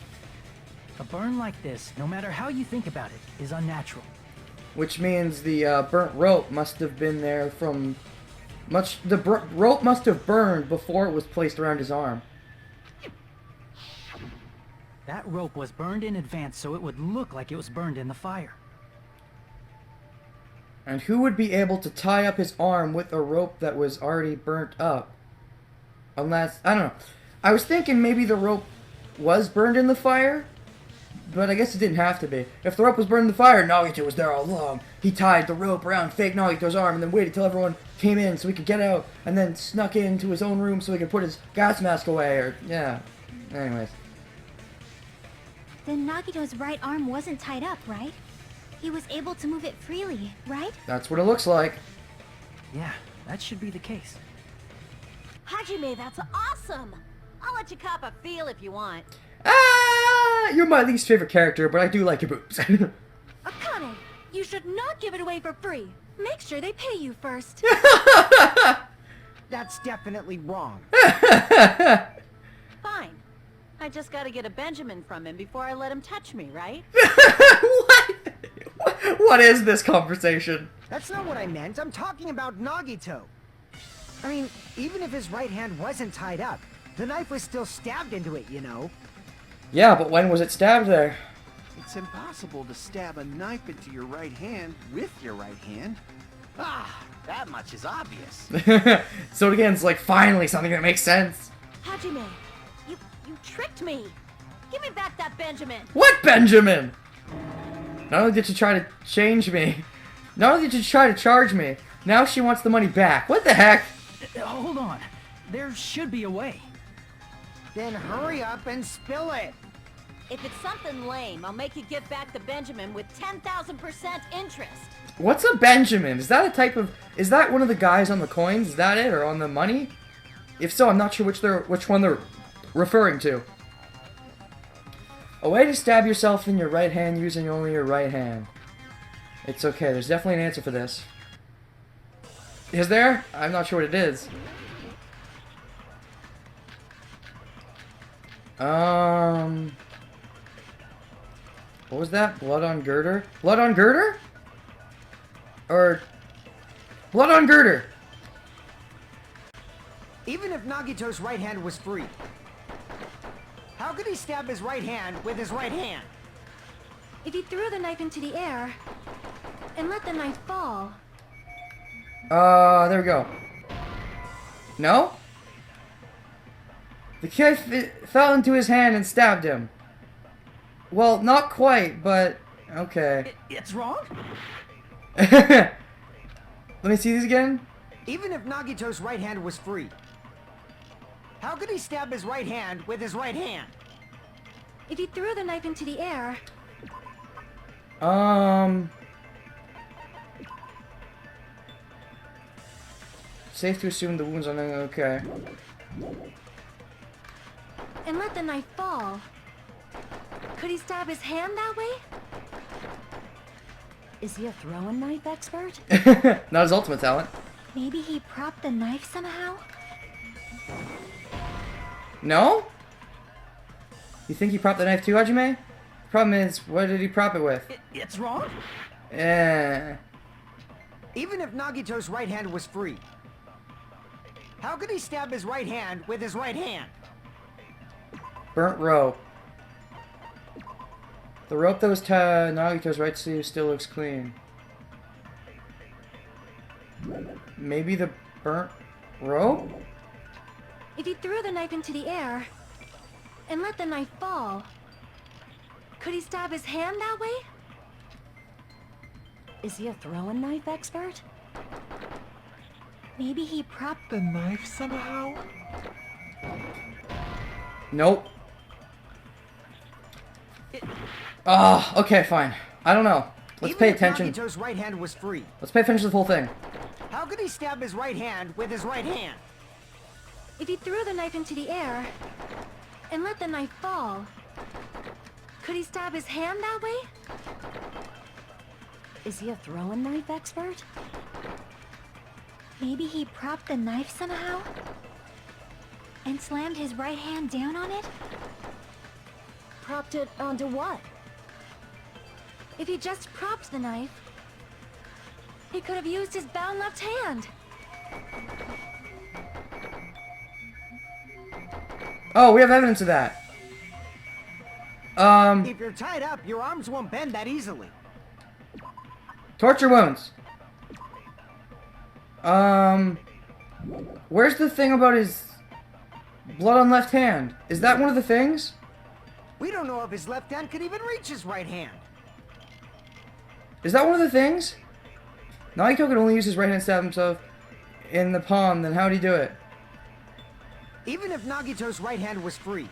A burn like this, no matter how you think about it, is unnatural. Which means the burnt rope must have been there from... rope must have burned before it was placed around his arm. That rope was burned in advance so it would look like it was burned in the fire. And who would be able to tie up his arm with a rope that was already burnt up? Unless, I don't know. I was thinking maybe the rope was burned in the fire, but I guess it didn't have to be. If the rope was burned in the fire, Nagito was there all along. He tied the rope around fake Nagito's arm and then waited till everyone came in so he could get out, and then snuck into his own room so he could put his gas mask away, or, yeah. Anyways. Then Nagito's right arm wasn't tied up, right? He was able to move it freely, right? That's what it looks like. Yeah, that should be the case. Hajime, that's awesome! I'll let you cop a feel if you want. Ah! You're my least favorite character, but I do like your boobs. Akane, you should not give it away for free. Make sure they pay you first. That's definitely wrong. Fine. I just gotta get a Benjamin from him before I let him touch me, right? What? What is this conversation? That's not what I meant. I'm talking about Nagito. I mean, even if his right hand wasn't tied up, the knife was still stabbed into it, you know? Yeah, but when was it stabbed there? It's impossible to stab a knife into your right hand with your right hand. Ah, that much is obvious. So again, it's like finally something that makes sense. Hajime, you tricked me. Give me back that Benjamin. What Benjamin? Not only did she try to change me, not only did she try to charge me, now she wants the money back. What the heck? Hold on. There should be a way. Then hurry up and spill it. If it's something lame, I'll make you give back the Benjamin with 10,000% interest. What's a Benjamin? Is that a type of... Is that one of the guys on the coins? Is that it? Or on the money? If so, I'm not sure which one they're referring to. A way to stab yourself in your right hand using only your right hand. It's okay. There's definitely an answer for this. Is there? I'm not sure what it is. What was that? Blood on girder? Blood on girder? Or... Blood on girder! Even if Nagito's right hand was free, how could he stab his right hand with his right hand? If he threw the knife into the air and let the knife fall. There we go. No? The knife fell into his hand and stabbed him. Well, not quite, but okay. It's wrong? Let me see these again. Even if Nagito's right hand was free, how could he stab his right hand with his right hand? If he threw the knife into the air. Safe to assume the wounds on him. Okay. And let the knife fall. Could he stab his hand that way? Is he a throwing knife expert? Not his ultimate talent. Maybe he propped the knife somehow? No? You think he propped the knife too, Hajime? Problem is, what did he prop it with? It's wrong? Eh. Even if Nagito's right hand was free, how could he stab his right hand with his right hand? Burnt rope. The rope that was tied Nagito's right sleeve still looks clean. Maybe the burnt rope? If he threw the knife into the air and let the knife fall. Could he stab his hand that way? Is he a throwing knife expert? Maybe he propped The knife somehow? Nope. Ah, okay, fine. I don't know. Let's pay attention. Even if Nagito's right hand was free, Let's pay attention to the whole thing. how could he stab his right hand with his right hand? If he threw the knife into the air and let the knife fall. Could he stab his hand that way? Is he a throwing knife expert? Maybe he propped the knife somehow? And slammed his right hand down on it? Propped it onto what? If he just propped the knife, he could have used his bound left hand. Oh, we have evidence of that. If you're tied up, your arms won't bend that easily. Torture wounds. Where's the thing about his blood on left hand? Is that one of the things? We don't know if his left hand could even reach his right hand. Is that one of the things? Nagito could only use his right hand to stab himself in the palm, then how'd he do it? Even if Nagito's right hand was free,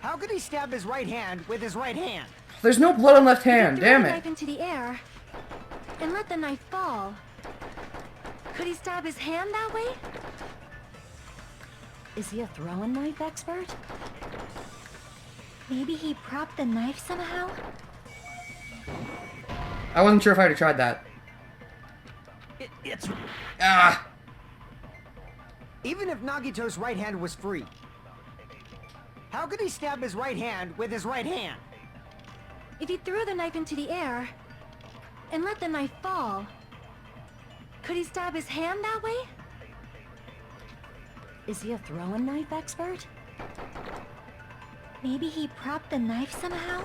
how could he stab his right hand with his right hand? There's no blood on left hand, If he threw damn the it. knife into the air and let the knife fall. Could he stab his hand that way? Is he a throwing knife expert? Maybe he propped the knife somehow? I wasn't sure if I'd have tried that. It's... Ah! Even if Nagito's right hand was free, how could he stab his right hand with his right hand? If he threw the knife into the air and let the knife fall. Could he stab his hand that way? Is he a throwing knife expert? Maybe he propped the knife somehow?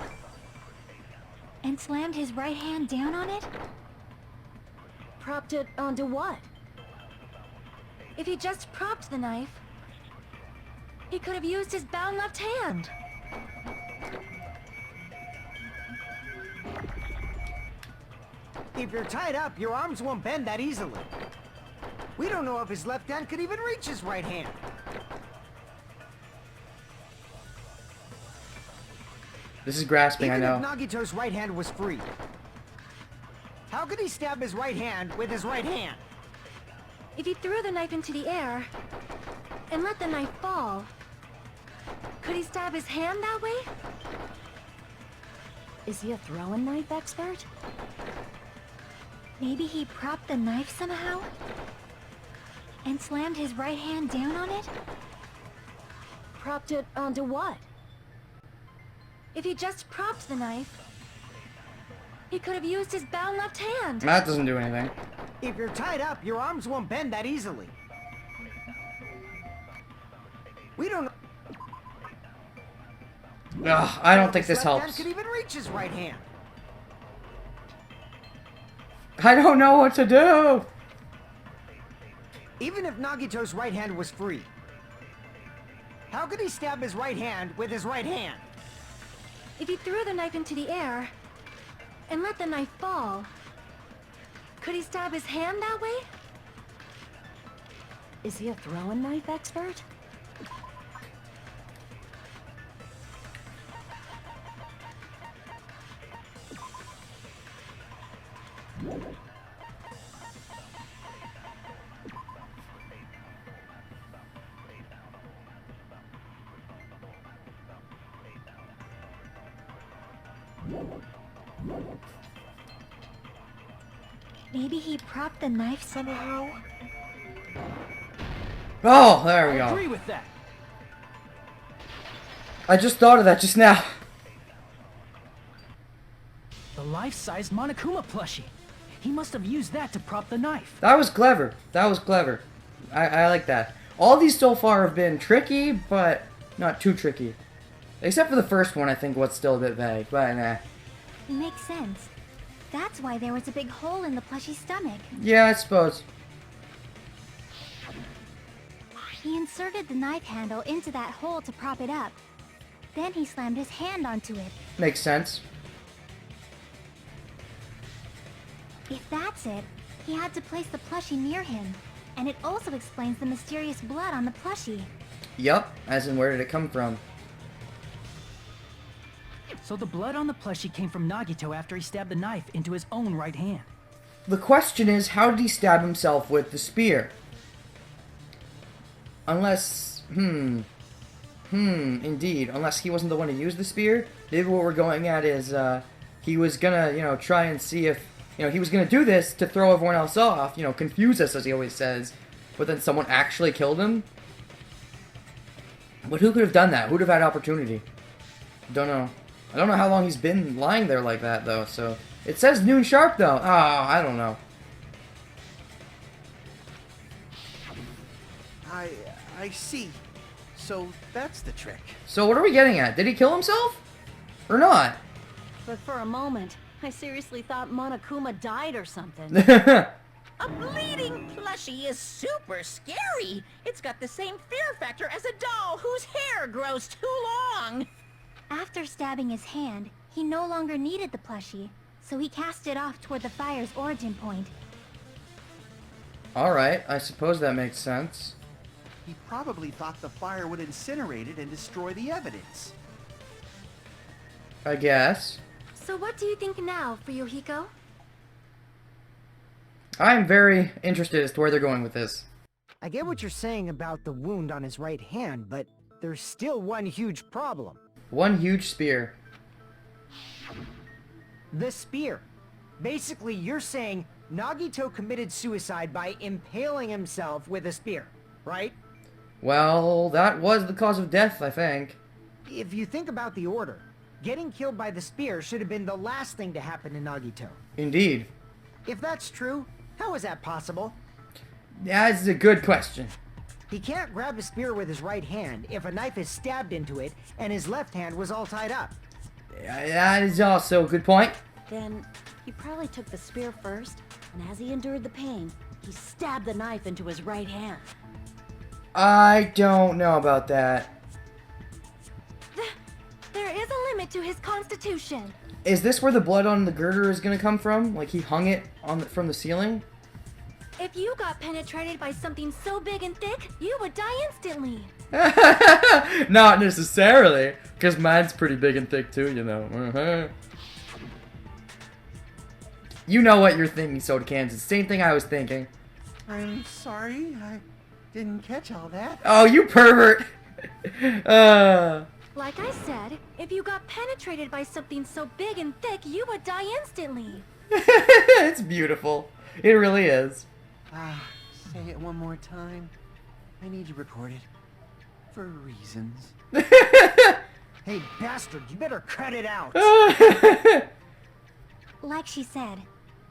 And slammed his right hand down on it? Propped it onto what? If he just propped the knife, he could have used his bound left hand. If you're tied up, your arms won't bend that easily. We don't know if his left hand could even reach his right hand. This is grasping, Even I know. if Nagito's right hand was free, how could he stab his right hand with his right hand? If he threw the knife into the air and let the knife fall. Could he stab his hand that way? Is he a throwing knife expert? Maybe he propped the knife somehow? And slammed his right hand down on it? propped it onto what? If he just propped the knife, he could have used his bound left hand. That doesn't do anything. If you're tied up, your arms won't bend that easily. We don't know. Ugh, I don't think His this left hand helps. could even reach his right hand. I don't know what to do. Even if Nagito's right hand was free, how could he stab his right hand with his right hand? If he threw the knife into the air and let the knife fall, could he stab his hand that way? Is he a throwing knife expert? Maybe he propped the knife somehow. Oh, there we I go. agree with that. I just thought of that just now. The life-size Monokuma plushie. He must have used that to prop the knife. That was clever. That was clever. I like that. All these so far have been tricky, but not too tricky. Except for the first one, I think what's still a bit vague, but nah. Makes sense. That's why there was a big hole in the plushie's stomach. Yeah, I suppose. He inserted the knife handle into that hole to prop it up. Then he slammed his hand onto it. Makes sense. If that's it, he had to place the plushie near him. And it also explains the mysterious blood on the plushie. Yup, as in where did it come from? So the blood on the plushie came from Nagito after he stabbed the knife into his own right hand. The question is, how did he stab himself with the spear? Unless, indeed. Unless he wasn't the one to use the spear. Maybe what we're going at is, he was gonna, try and see if, he was gonna do this to throw everyone else off, confuse us, as he always says. But then someone actually killed him? But who could have done that? Who'd have had opportunity? Don't know. I don't know how long he's been lying there like that, though, so... It says noon sharp, though. Oh, I don't know. I see. So that's the trick. So what are we getting at? Did he kill himself? Or not? But for a moment, I seriously thought Monokuma died or something. A bleeding plushie is super scary. It's got the same fear factor as a doll whose hair grows too long. After stabbing his hand, he no longer needed the plushie, so he cast it off toward the fire's origin point. Alright, I suppose that makes sense. He probably thought the fire would incinerate it and destroy the evidence. I guess. So what do you think now, Fuyuhiko? I'm very interested as to where they're going with this. I get what you're saying about the wound on his right hand, but there's still one huge problem. One huge spear. The spear. Basically, you're saying Nagito committed suicide by impaling himself with a spear, right? Well, that was the cause of death, I think. If you think about the order, getting killed by the spear should have been the last thing to happen to Nagito. Indeed. If that's true, how is that possible? That's a good question. He can't grab a spear with his right hand if a knife is stabbed into it and his left hand was all tied up. That is also a good point. Then he probably took the spear first, and as he endured the pain, he stabbed the knife into his right hand. I don't know about that. There is a limit to his constitution. Is this where the blood on the girder is going to come from? Like he hung it from the ceiling? If you got penetrated by something so big and thick, you would die instantly. Not necessarily, because mine's pretty big and thick too, You know what you're thinking, Soda Cans. It's the same thing I was thinking. I'm sorry, I didn't catch all that. Oh, you pervert! Like I said, if you got penetrated by something so big and thick, you would die instantly. It's beautiful. It really is. Say it one more time. I need to record it. For reasons. Hey, bastard, you better cut it out. Like she said,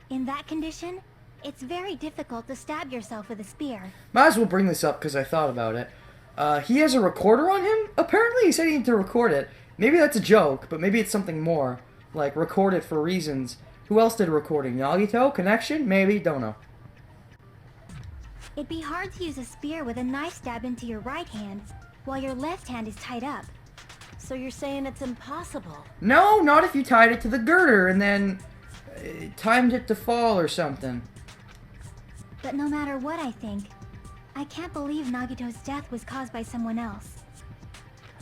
in that condition, it's very difficult to stab yourself with a spear. Might as well bring this up because I thought about it. He has a recorder on him? Apparently he said he needed to record it. Maybe that's a joke, but maybe it's something more. Like, record it for reasons. Who else did a recording? Nagito? Connection? Maybe? Don't know. It'd be hard to use a spear with a knife stab into your right hand, while your left hand is tied up. So you're saying it's impossible? No, not if you tied it to the girder and then timed it to fall or something. But no matter what I think, I can't believe Nagito's death was caused by someone else.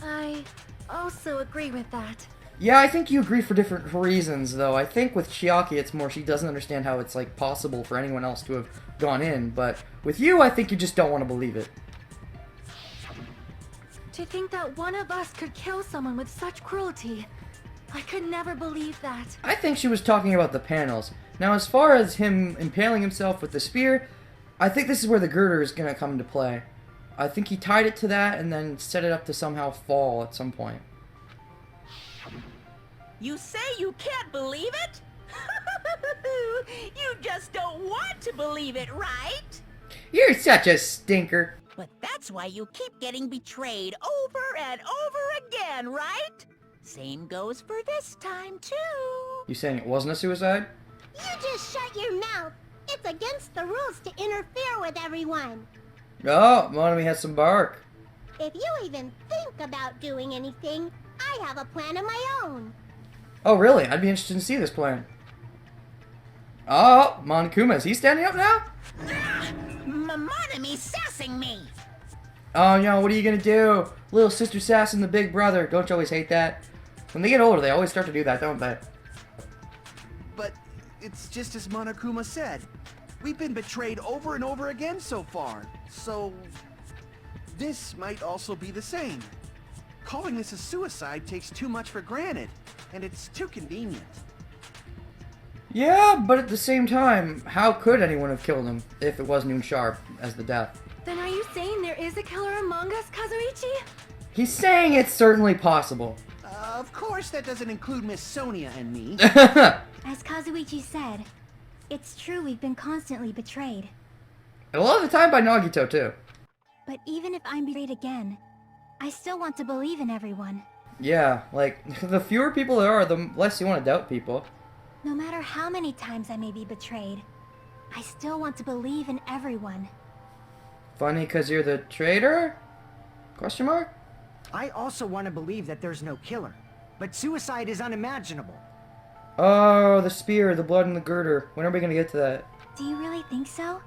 I also agree with that. Yeah, I think you agree for different reasons, though. I think with Chiaki, it's more she doesn't understand how it's, like, possible for anyone else to have gone in. But with you, I think you just don't want to believe it. To think that one of us could kill someone with such cruelty. I could never believe that. I think she was talking about the panels. Now, as far as him impaling himself with the spear, I think this is where the girder is going to come into play. I think he tied it to that and then set it up to somehow fall at some point. You say you can't believe it? You just don't want to believe it, right? You're such a stinker. But that's why you keep getting betrayed over and over again, right? Same goes for this time, too. You saying it wasn't a suicide? You just shut your mouth. It's against the rules to interfere with everyone. Oh, Monomi has some bark. If you even think about doing anything, I have a plan of my own. Oh, really? I'd be interested to see this plan. Oh, Monokuma, is he standing up now? Monomi sassing me. Oh, no, what are you gonna do? Little sister sassing the big brother. Don't you always hate that? When they get older, they always start to do that, don't they? But it's just as Monokuma said. We've been betrayed over and over again so far. So this might also be the same. Calling this a suicide takes too much for granted, and it's too convenient. Yeah, but at the same time, how could anyone have killed him if it was Noon Sharp as the death? Then are you saying there is a killer among us, Kazuichi? He's saying it's certainly possible. Of course that doesn't include Miss Sonia and me. As Kazuichi said, it's true we've been constantly betrayed. A lot of the time by Nagito, too. But even if I'm betrayed again, I still want to believe in everyone. Yeah, like, the fewer people there are, the less you want to doubt people. No matter how many times I may be betrayed, I still want to believe in everyone. Funny because you're the traitor? Question mark? I also want to believe that there's no killer, but suicide is unimaginable. Oh, the spear, the blood, and the girder. When are we going to get to that? Do you really think so?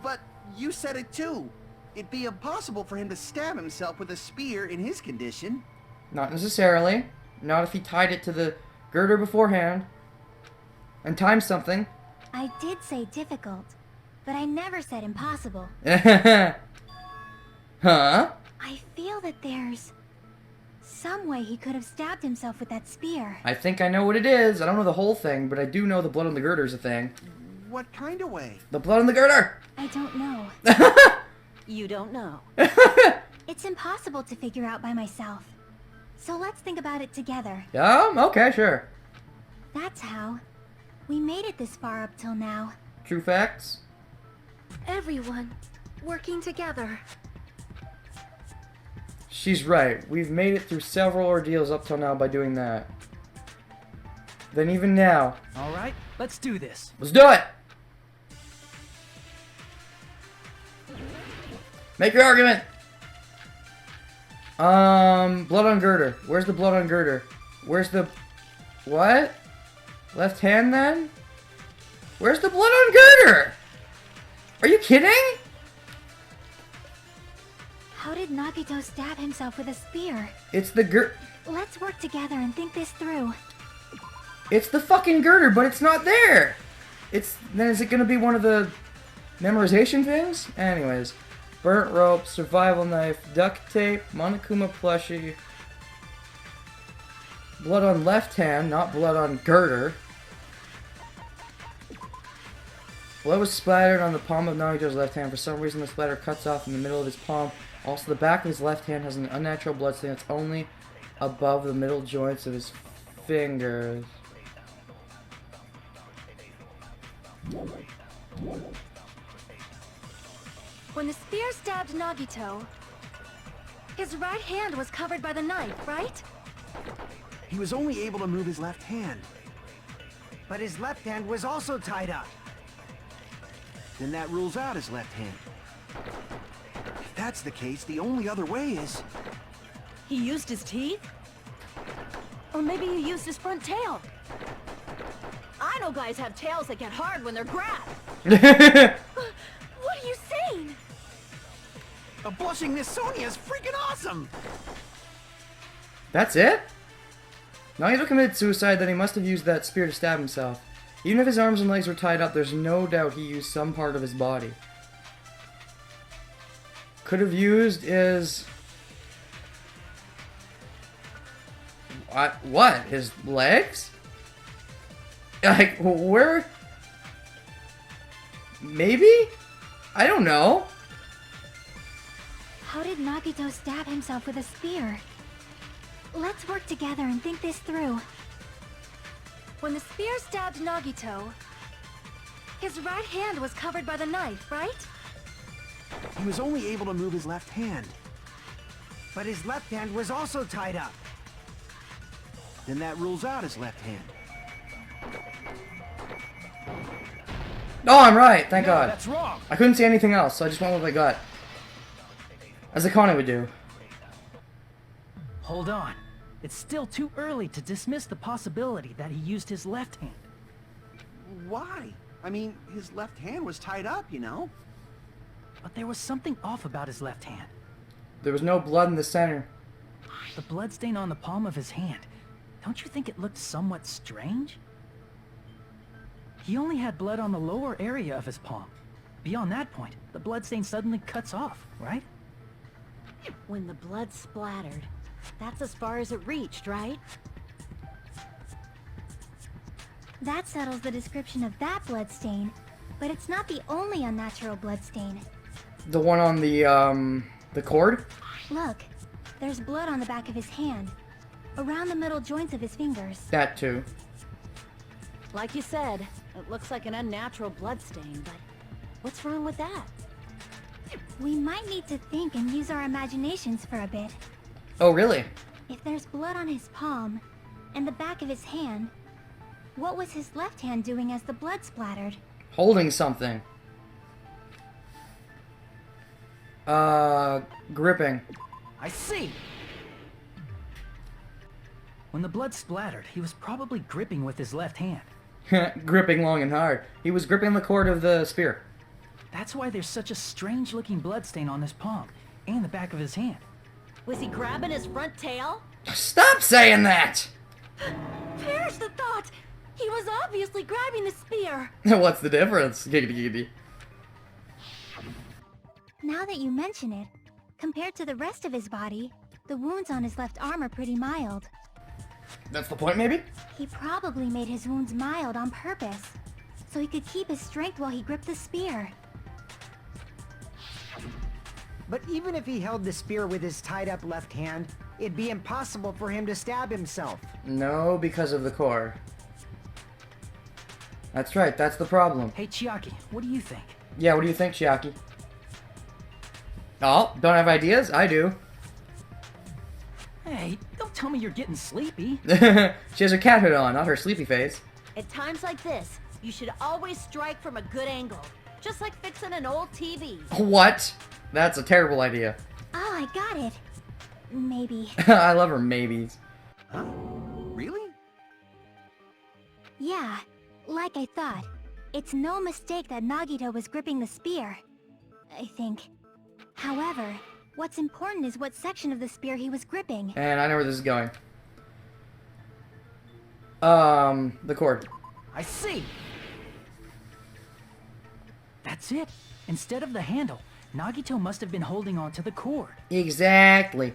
But you said it too. It'd be impossible for him to stab himself with a spear in his condition. Not necessarily. Not if he tied it to the girder beforehand. And timed something. I did say difficult, but I never said impossible. Huh? I feel that there's some way he could have stabbed himself with that spear. I think I know what it is. I don't know the whole thing, but I do know the blood on the girder is a thing. What kind of way? The blood on the girder! I don't know. You don't know. It's impossible to figure out by myself. So let's think about it together. Okay, sure. That's how. We made it this far up till now. True facts? Everyone working together. She's right. We've made it through several ordeals up till now by doing that. Then even now. Alright, let's do this. Let's do it! Make your argument! Blood on girder. Where's the blood on girder? Where's the... What? Left hand then? Where's the blood on girder? Are you kidding? How did Nagito stab himself with a spear? It's the Let's work together and think this through. It's the fucking girder, but it's not there! Then is it gonna be one of the memorization things? Anyways. Burnt rope, survival knife, duct tape, Monokuma plushie. Blood on left hand, not blood on girder. Blood was splattered on the palm of Nagito's left hand. For some reason, the splatter cuts off in the middle of his palm. Also, the back of his left hand has an unnatural blood stain that's only above the middle joints of his fingers. When the spear stabbed Nagito, his right hand was covered by the knife, right? He was only able to move his left hand. But his left hand was also tied up. Then that rules out his left hand. If that's the case, the only other way is... He used his teeth? Or maybe he used his front tail. I know guys have tails that get hard when they're grabbed. What are you saying? A blushing Miss Sonia is freaking awesome! That's it? Nagito committed suicide, then he must have used that spear to stab himself. Even if his arms and legs were tied up, there's no doubt he used some part of his body. Could have used his... What? His legs? Like, where? Maybe? I don't know. How did Nagito stab himself with a spear? Let's work together and think this through. When the spear stabbed Nagito, his right hand was covered by the knife, right? He was only able to move his left hand. But his left hand was also tied up. Then that rules out his left hand. Oh, I'm right. Thank No, God. that's wrong. I couldn't see anything else, so I just went with what I got. As Akane would do. Hold on. It's still too early to dismiss the possibility that he used his left hand. Why? I mean, his left hand was tied up, you know? But there was something off about his left hand. There was no blood in the center. The bloodstain on the palm of his hand. Don't you think it looked somewhat strange? He only had blood on the lower area of his palm. Beyond that point, the bloodstain suddenly cuts off, right? When the blood splattered, that's as far as it reached, right? That settles the description of that bloodstain, but it's not the only unnatural bloodstain. The one on the cord? Look, there's blood on the back of his hand, around the middle joints of his fingers. That too. Like you said, it looks like an unnatural bloodstain, but what's wrong with that? We might need to think and use our imaginations for a bit. Oh, really? If there's blood on his palm and the back of his hand, what was his left hand doing as the blood splattered? Holding something. Gripping. I see! When the blood splattered, he was probably gripping with his left hand. Gripping long and hard. He was gripping the cord of the spear. That's why there's such a strange-looking bloodstain on his palm and the back of his hand. Was he grabbing his front tail? Stop saying that! Perish the thought! He was obviously grabbing the spear! What's the difference? Giggity giggity. Now that you mention it, compared to the rest of his body, the wounds on his left arm are pretty mild. That's the point, maybe? He probably made his wounds mild on purpose, so he could keep his strength while he gripped the spear. But even if he held the spear with his tied-up left hand, it'd be impossible for him to stab himself. No, because of the core. That's right, that's the problem. Hey, Chiaki, what do you think? Yeah, what do you think, Chiaki? Oh, don't have ideas? I do. Hey, don't tell me you're getting sleepy. She has her cat hood on, not her sleepy face. At times like this, you should always strike from a good angle. Just like fixing an old TV. What? That's a terrible idea. Oh, I got it. Maybe. I love her maybes. Huh? Really? Yeah, like I thought. It's no mistake that Nagito was gripping the spear. I think. However, what's important is what section of the spear he was gripping. And I know where this is going. The cord. I see! That's it. Instead of the handle, Nagito must have been holding on to the cord. Exactly.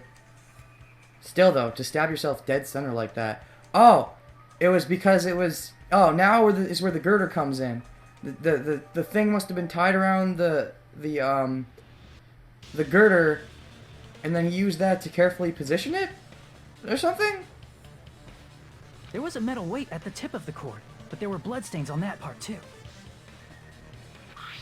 Still, though, to stab yourself dead center like that. Oh, it was because it was... Oh, now is where the girder comes in. The thing must have been tied around the girder, and then he used that to carefully position it, or something. There was a metal weight at the tip of the cord, but there were bloodstains on that part too.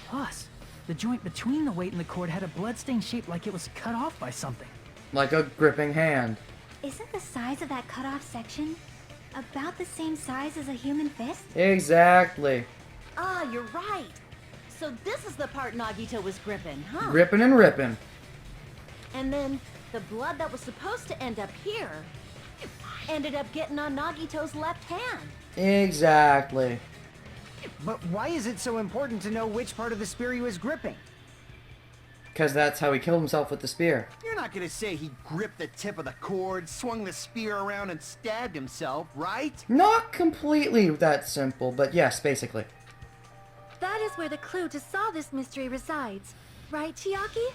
Plus, the joint between the weight and the cord had a bloodstain shaped like it was cut off by something. Like a gripping hand. Isn't the size of that cut-off section about the same size as a human fist? Exactly. Ah, you're right. So this is the part Nagito was gripping, huh? Gripping and ripping. And then the blood that was supposed to end up here ended up getting on Nagito's left hand. Exactly. But why is it so important to know which part of the spear he was gripping? Because that's how he killed himself with the spear. You're not gonna say he gripped the tip of the cord, swung the spear around, and stabbed himself, right? Not completely that simple, but yes, basically. That is where the clue to solve this mystery resides. Right, Chiaki?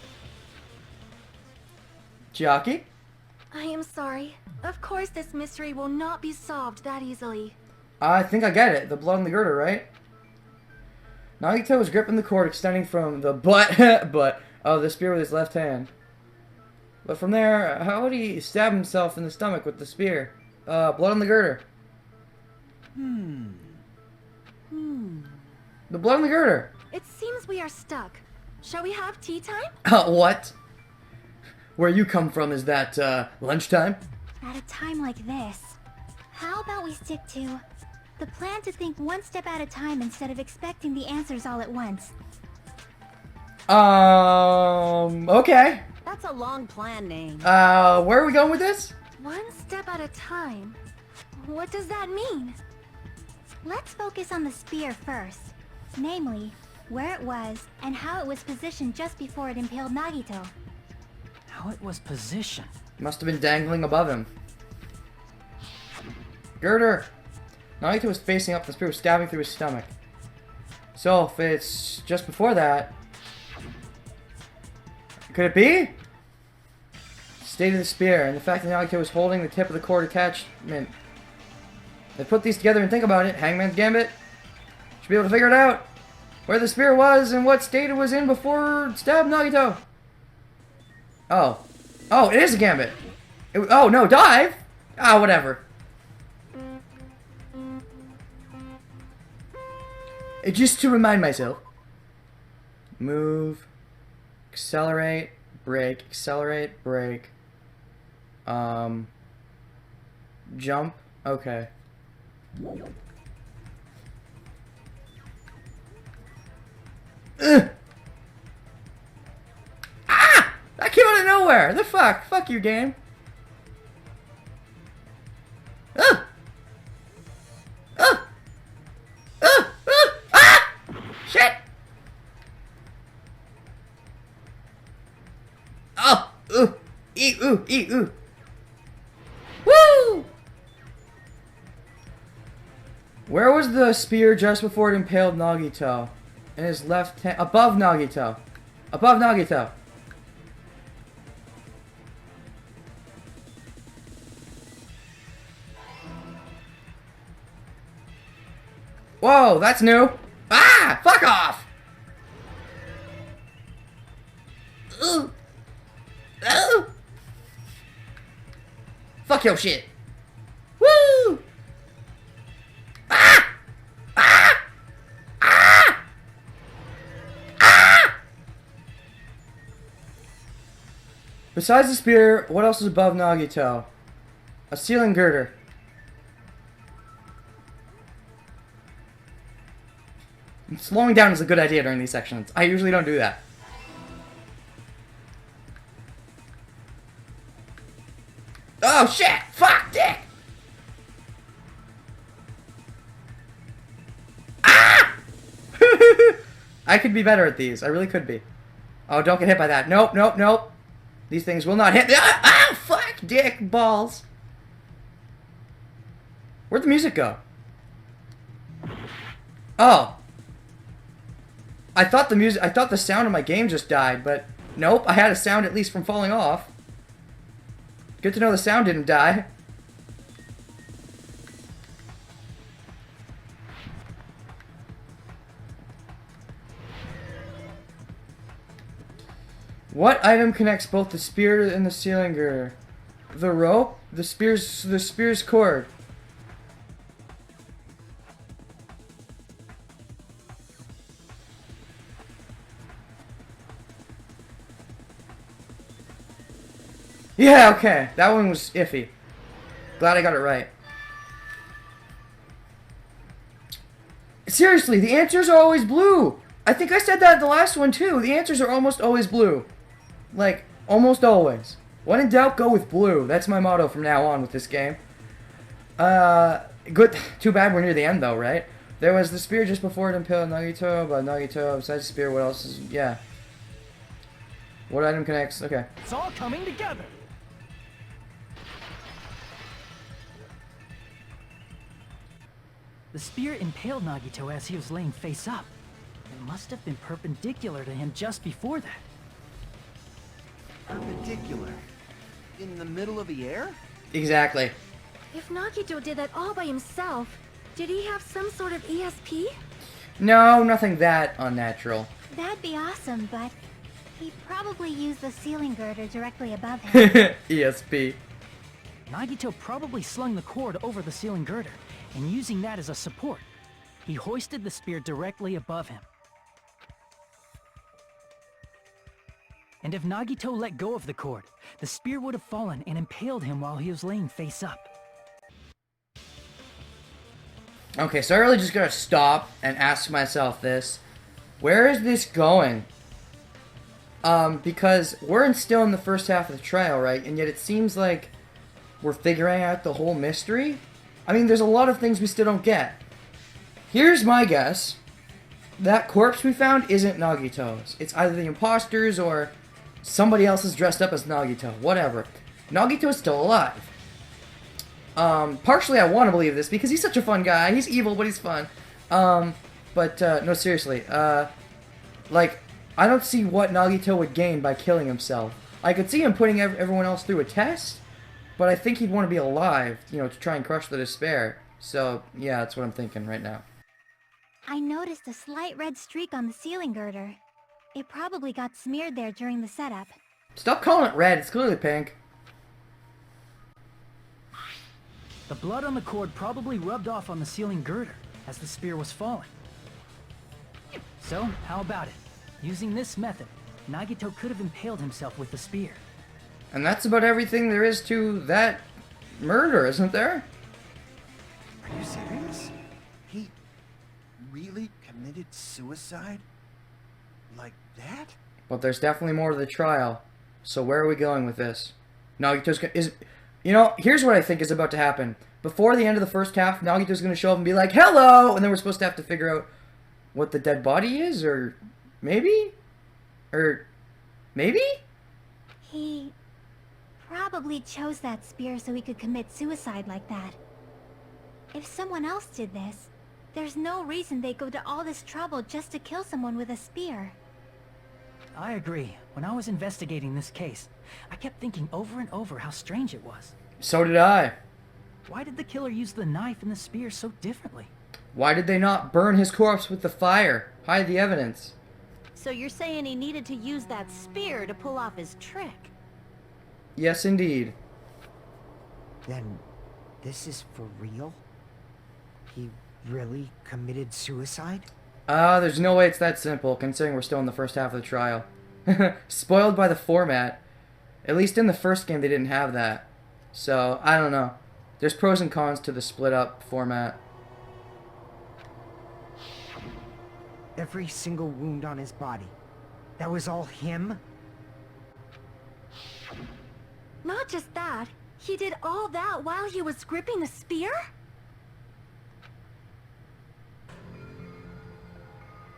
Chiaki? I am sorry. Of course this mystery will not be solved that easily. I think I get it. The blood on the girder, right? Nagito was gripping the cord extending from the butt of the spear with his left hand. But from there, how would he stab himself in the stomach with the spear? Blood on the girder. The blood on the girder. It seems we are stuck. Shall we have tea time? What? Where you come from, is that, lunchtime? At a time like this, how about we stick to the plan to think one step at a time instead of expecting the answers all at once? Okay. That's a long plan name. Where are we going with this? One step at a time. What does that mean? Let's focus on the spear first. Namely, where it was and how it was positioned just before it impaled Nagito. How it was positioned. Must have been dangling above him. Girder! Nagito was facing up, the spear was stabbing through his stomach. So, if it's just before that... Could it be? State of the spear, and the fact that Nagito was holding the tip of the cord attachment. They put these together and think about it. Hangman's Gambit. Should be able to figure it out. Where the spear was and what state it was in before it stabbed Nagito. Oh. Oh, it is a gambit. Oh, no, dive? Ah, whatever. Just to remind myself. Move. Accelerate. Brake. Accelerate. Brake. Jump. Okay. Ugh. Ah! That came out of nowhere! The fuck? Fuck you, game. Ugh! Ugh! Ugh! Ugh! Ah! Shit! Oh! Ooh! Ooh! Ooh! Woo! Where was the spear just before it impaled Nagito? In his left hand. Above Nagito. Above Nagito. Whoa, that's new. Ah! Fuck off! Ooh. Ooh. Fuck your shit. Woo! Ah! Ah! Ah! Ah! Besides the spear, what else is above Nagito? A ceiling girder. Slowing down is a good idea during these sections. I usually don't do that. Oh shit! Fuck, dick! Ah! I could be better at these. I really could be. Oh, don't get hit by that. Nope, nope, nope. These things will not hit me. Ah, fuck, dick, balls. Where'd the music go? Oh. I thought the sound of my game just died, but nope, I had a sound at least from falling off. Good to know the sound didn't die. What item connects both the spear and the ceiling girder? The rope? The spear's cord. Yeah, okay. That one was iffy. Glad I got it right. Seriously, the answers are always blue. I think I said that in the last one too. The answers are almost always blue. Like, almost always. When in doubt, go with blue. That's my motto from now on with this game. Good. Too bad we're near the end though, right? There was the spear just before it impaled Nagito, but Nagito, besides the spear, what else is... Yeah. What item connects? Okay. It's all coming together. The spear impaled Nagito as he was laying face up. It must have been perpendicular to him just before that. Perpendicular? In the middle of the air? Exactly. If Nagito did that all by himself, did he have some sort of ESP? No, nothing that unnatural. That'd be awesome, but he probably used the ceiling girder directly above him. ESP. Nagito probably slung the cord over the ceiling girder, and using that as a support, he hoisted the spear directly above him. And if Nagito let go of the cord, the spear would have fallen and impaled him while he was laying face up. Okay, so I really just gotta stop and ask myself this. Where is this going? Because we're still in the first half of the trial, right? And yet it seems like we're figuring out the whole mystery. I mean, there's a lot of things we still don't get. Here's my guess. That corpse we found isn't Nagito's. It's either the imposters or somebody else is dressed up as Nagito. Whatever. Nagito's still alive. Partially I want to believe this because he's such a fun guy. He's evil, but he's fun. No, seriously. Like, I don't see what Nagito would gain by killing himself. I could see him putting everyone else through a test, but I think he'd want to be alive, you know, to try and crush the despair. So, yeah, that's what I'm thinking right now. I noticed a slight red streak on the ceiling girder. It probably got smeared there during the setup. Stop calling it red, it's clearly pink. The blood on the cord probably rubbed off on the ceiling girder as the spear was falling. So, how about it? Using this method, Nagito could have impaled himself with the spear. And that's about everything there is to that murder, isn't there? Are you serious? He really committed suicide? Like that? But there's definitely more to the trial. So where are we going with this? Nagito's is... You know, here's what I think is about to happen. Before the end of the first half, Nagito's going to show up and be like, "Hello!" And then we're supposed to have to figure out what the dead body is, or maybe? Or maybe? He probably chose that spear so he could commit suicide like that. If someone else did this, there's no reason they'd go to all this trouble just to kill someone with a spear. I agree. When I was investigating this case, I kept thinking over and over how strange it was. So did I. Why did the killer use the knife and the spear so differently? Why did they not burn his corpse with the fire? Hide the evidence. So you're saying he needed to use that spear to pull off his trick? Yes, indeed. Then, this is for real? He really committed suicide? There's no way it's that simple, considering we're still in the first half of the trial. Spoiled by the format. At least in the first game they didn't have that. So, I don't know. There's pros and cons to the split up format. Every single wound on his body. That was all him? Not just that, he did all that while he was gripping the spear?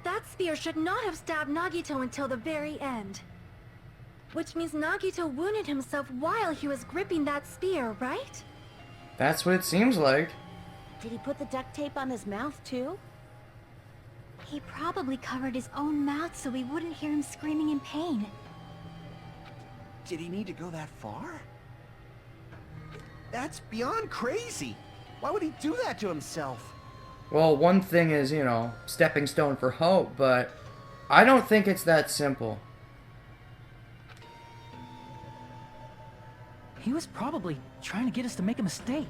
That spear should not have stabbed Nagito until the very end. Which means Nagito wounded himself while he was gripping that spear, right? That's what it seems like. Did he put the duct tape on his mouth too? He probably covered his own mouth so we wouldn't hear him screaming in pain. Did he need to go that far? That's beyond crazy. Why would he do that to himself? Well, one thing is, you know, stepping stone for hope, but I don't think it's that simple. He was probably trying to get us to make a mistake.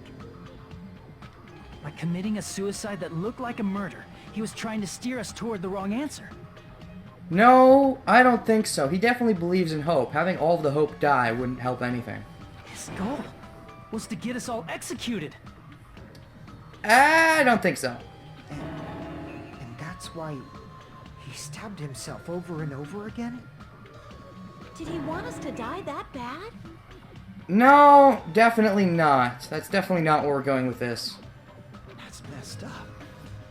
By committing a suicide that looked like a murder, he was trying to steer us toward the wrong answer. No, I don't think so. He definitely believes in hope. Having all of the hope die wouldn't help anything. His goal was to get us all executed. I don't think so. And that's why he stabbed himself over and over again? Did he want us to die that bad? No, definitely not. That's definitely not where we're going with this. That's messed up.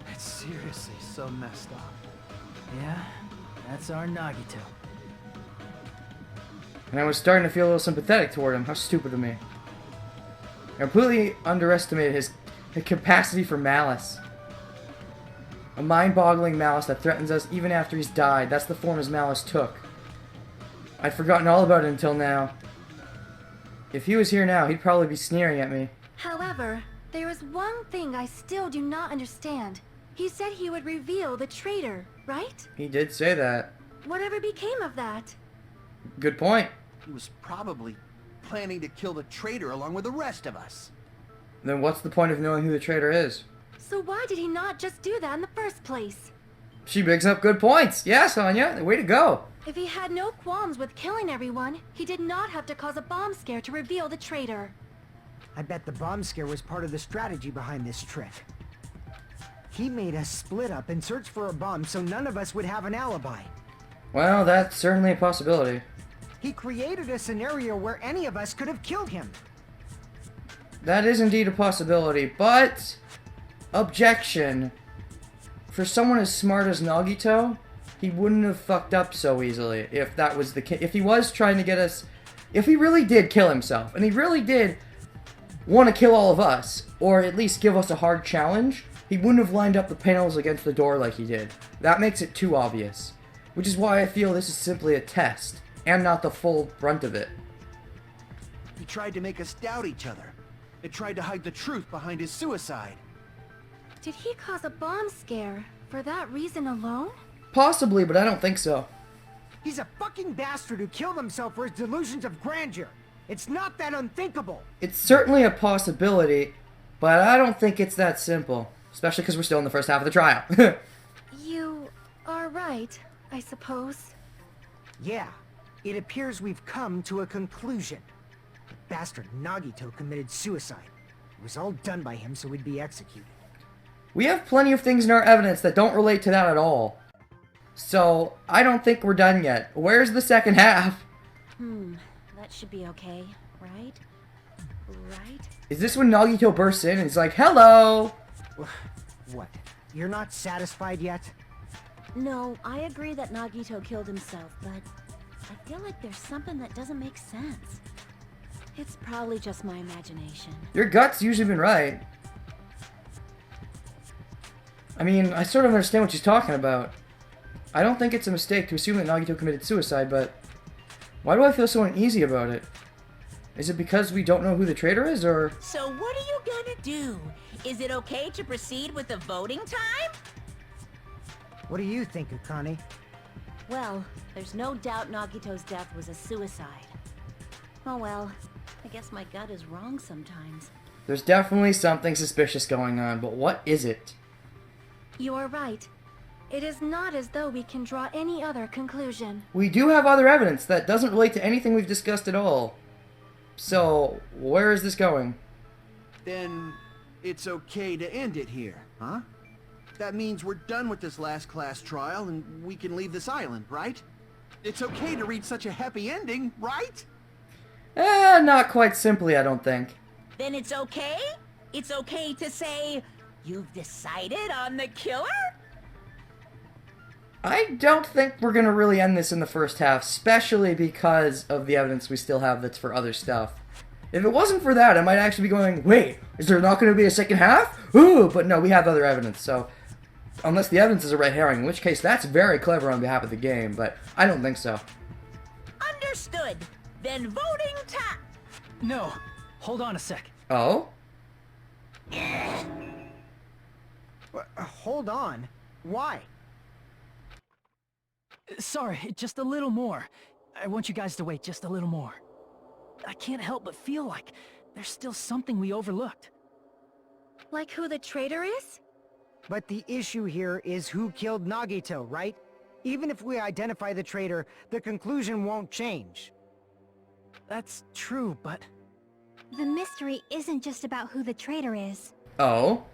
That's seriously so messed up. Yeah, that's our Nagito. And I was starting to feel a little sympathetic toward him. How stupid of me. I completely underestimated his capacity for malice. A mind-boggling malice that threatens us even after he's died. That's the form his malice took. I'd forgotten all about it until now. If he was here now, he'd probably be sneering at me. However, there is one thing I still do not understand. He said he would reveal the traitor, right? He did say that. Whatever became of that? Good point. He was probably planning to kill the traitor along with the rest of us. Then what's the point of knowing who the traitor is? So why did he not just do that in the first place? She brings up good points. Yeah, Sonya, way to go. If he had no qualms with killing everyone, he did not have to cause a bomb scare to reveal the traitor. I bet the bomb scare was part of the strategy behind this trip. He made us split up and search for a bomb so none of us would have an alibi. Well, that's certainly a possibility. He created a scenario where any of us could have killed him. That is indeed a possibility, but... Objection. For someone as smart as Nagito, he wouldn't have fucked up so easily if that was the case. If he was trying to get us... If he really did kill himself, and he really did want to kill all of us, or at least give us a hard challenge, he wouldn't have lined up the panels against the door like he did. That makes it too obvious. Which is why I feel this is simply a test, and not the full brunt of it. He tried to make us doubt each other. It tried to hide the truth behind his suicide. Did he cause a bomb scare for that reason alone? Possibly, but I don't think so. He's a fucking bastard who killed himself for his delusions of grandeur. It's not that unthinkable. It's certainly a possibility, but I don't think it's that simple. Especially because we're still in the first half of the trial. You are right, I suppose. Yeah, it appears we've come to a conclusion. The bastard Nagito committed suicide. It was all done by him so he'd be executed. We have plenty of things in our evidence that don't relate to that at all. So, I don't think we're done yet. Where's the second half? That should be okay, right? Right? Is this when Nagito bursts in and he's like, hello? What? You're not satisfied yet? No, I agree that Nagito killed himself, but I feel like there's something that doesn't make sense. It's probably just my imagination. Your gut's usually been right. I mean, I sort of understand what she's talking about. I don't think it's a mistake to assume that Nagito committed suicide, but why do I feel so uneasy about it? Is it because we don't know who the traitor is, or...? So what are you gonna do? Is it okay to proceed with the voting time? What do you think, Akane? Well, there's no doubt Nagito's death was a suicide. Oh well, I guess my gut is wrong sometimes. There's definitely something suspicious going on, but what is it? You are right. It is not as though we can draw any other conclusion. We do have other evidence that doesn't relate to anything we've discussed at all. So, where is this going? Then it's okay to end it here, huh? That means we're done with this last class trial and we can leave this island, right? It's okay to reach such a happy ending, right? Not quite simply, I don't think. Then it's okay? It's okay to say, you've decided on the killer? I don't think we're gonna really end this in the first half, especially because of the evidence we still have that's for other stuff. If it wasn't for that, I might actually be going, wait, is there not gonna be a second half? Ooh, but no, we have other evidence, so... Unless the evidence is a red herring, in which case that's very clever on behalf of the game, but I don't think so. Understood. Then voting time. No, hold on a sec. Oh? Hold on. Why? Sorry, just a little more. I want you guys to wait just a little more. I can't help but feel like there's still something we overlooked. Like who the traitor is? But the issue here is who killed Nagito, right? Even if we identify the traitor, the conclusion won't change. That's true, but... The mystery isn't just about who the traitor is. Oh?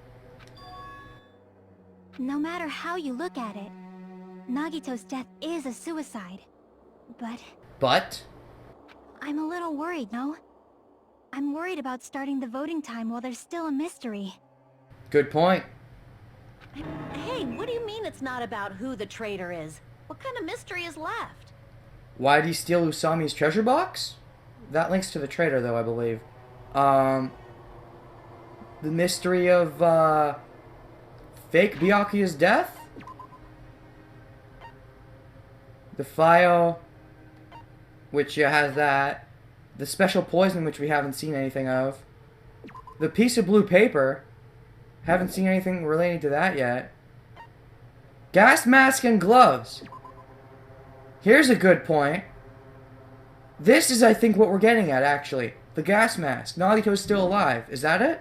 No matter how you look at it, Nagito's death is a suicide. But? I'm a little worried, no? I'm worried about starting the voting time while there's still a mystery. Good point. Hey, what do you mean it's not about who the traitor is? What kind of mystery is left? Why did he steal Usami's treasure box? That links to the traitor, though, I believe. The mystery of, fake Byakuya's death? The file, which has that. The special poison, which we haven't seen anything of. The piece of blue paper. Haven't seen anything relating to that yet. Gas mask and gloves. Here's a good point. This is, I think, what we're getting at, actually. The gas mask. Nagito's still alive. Is that it?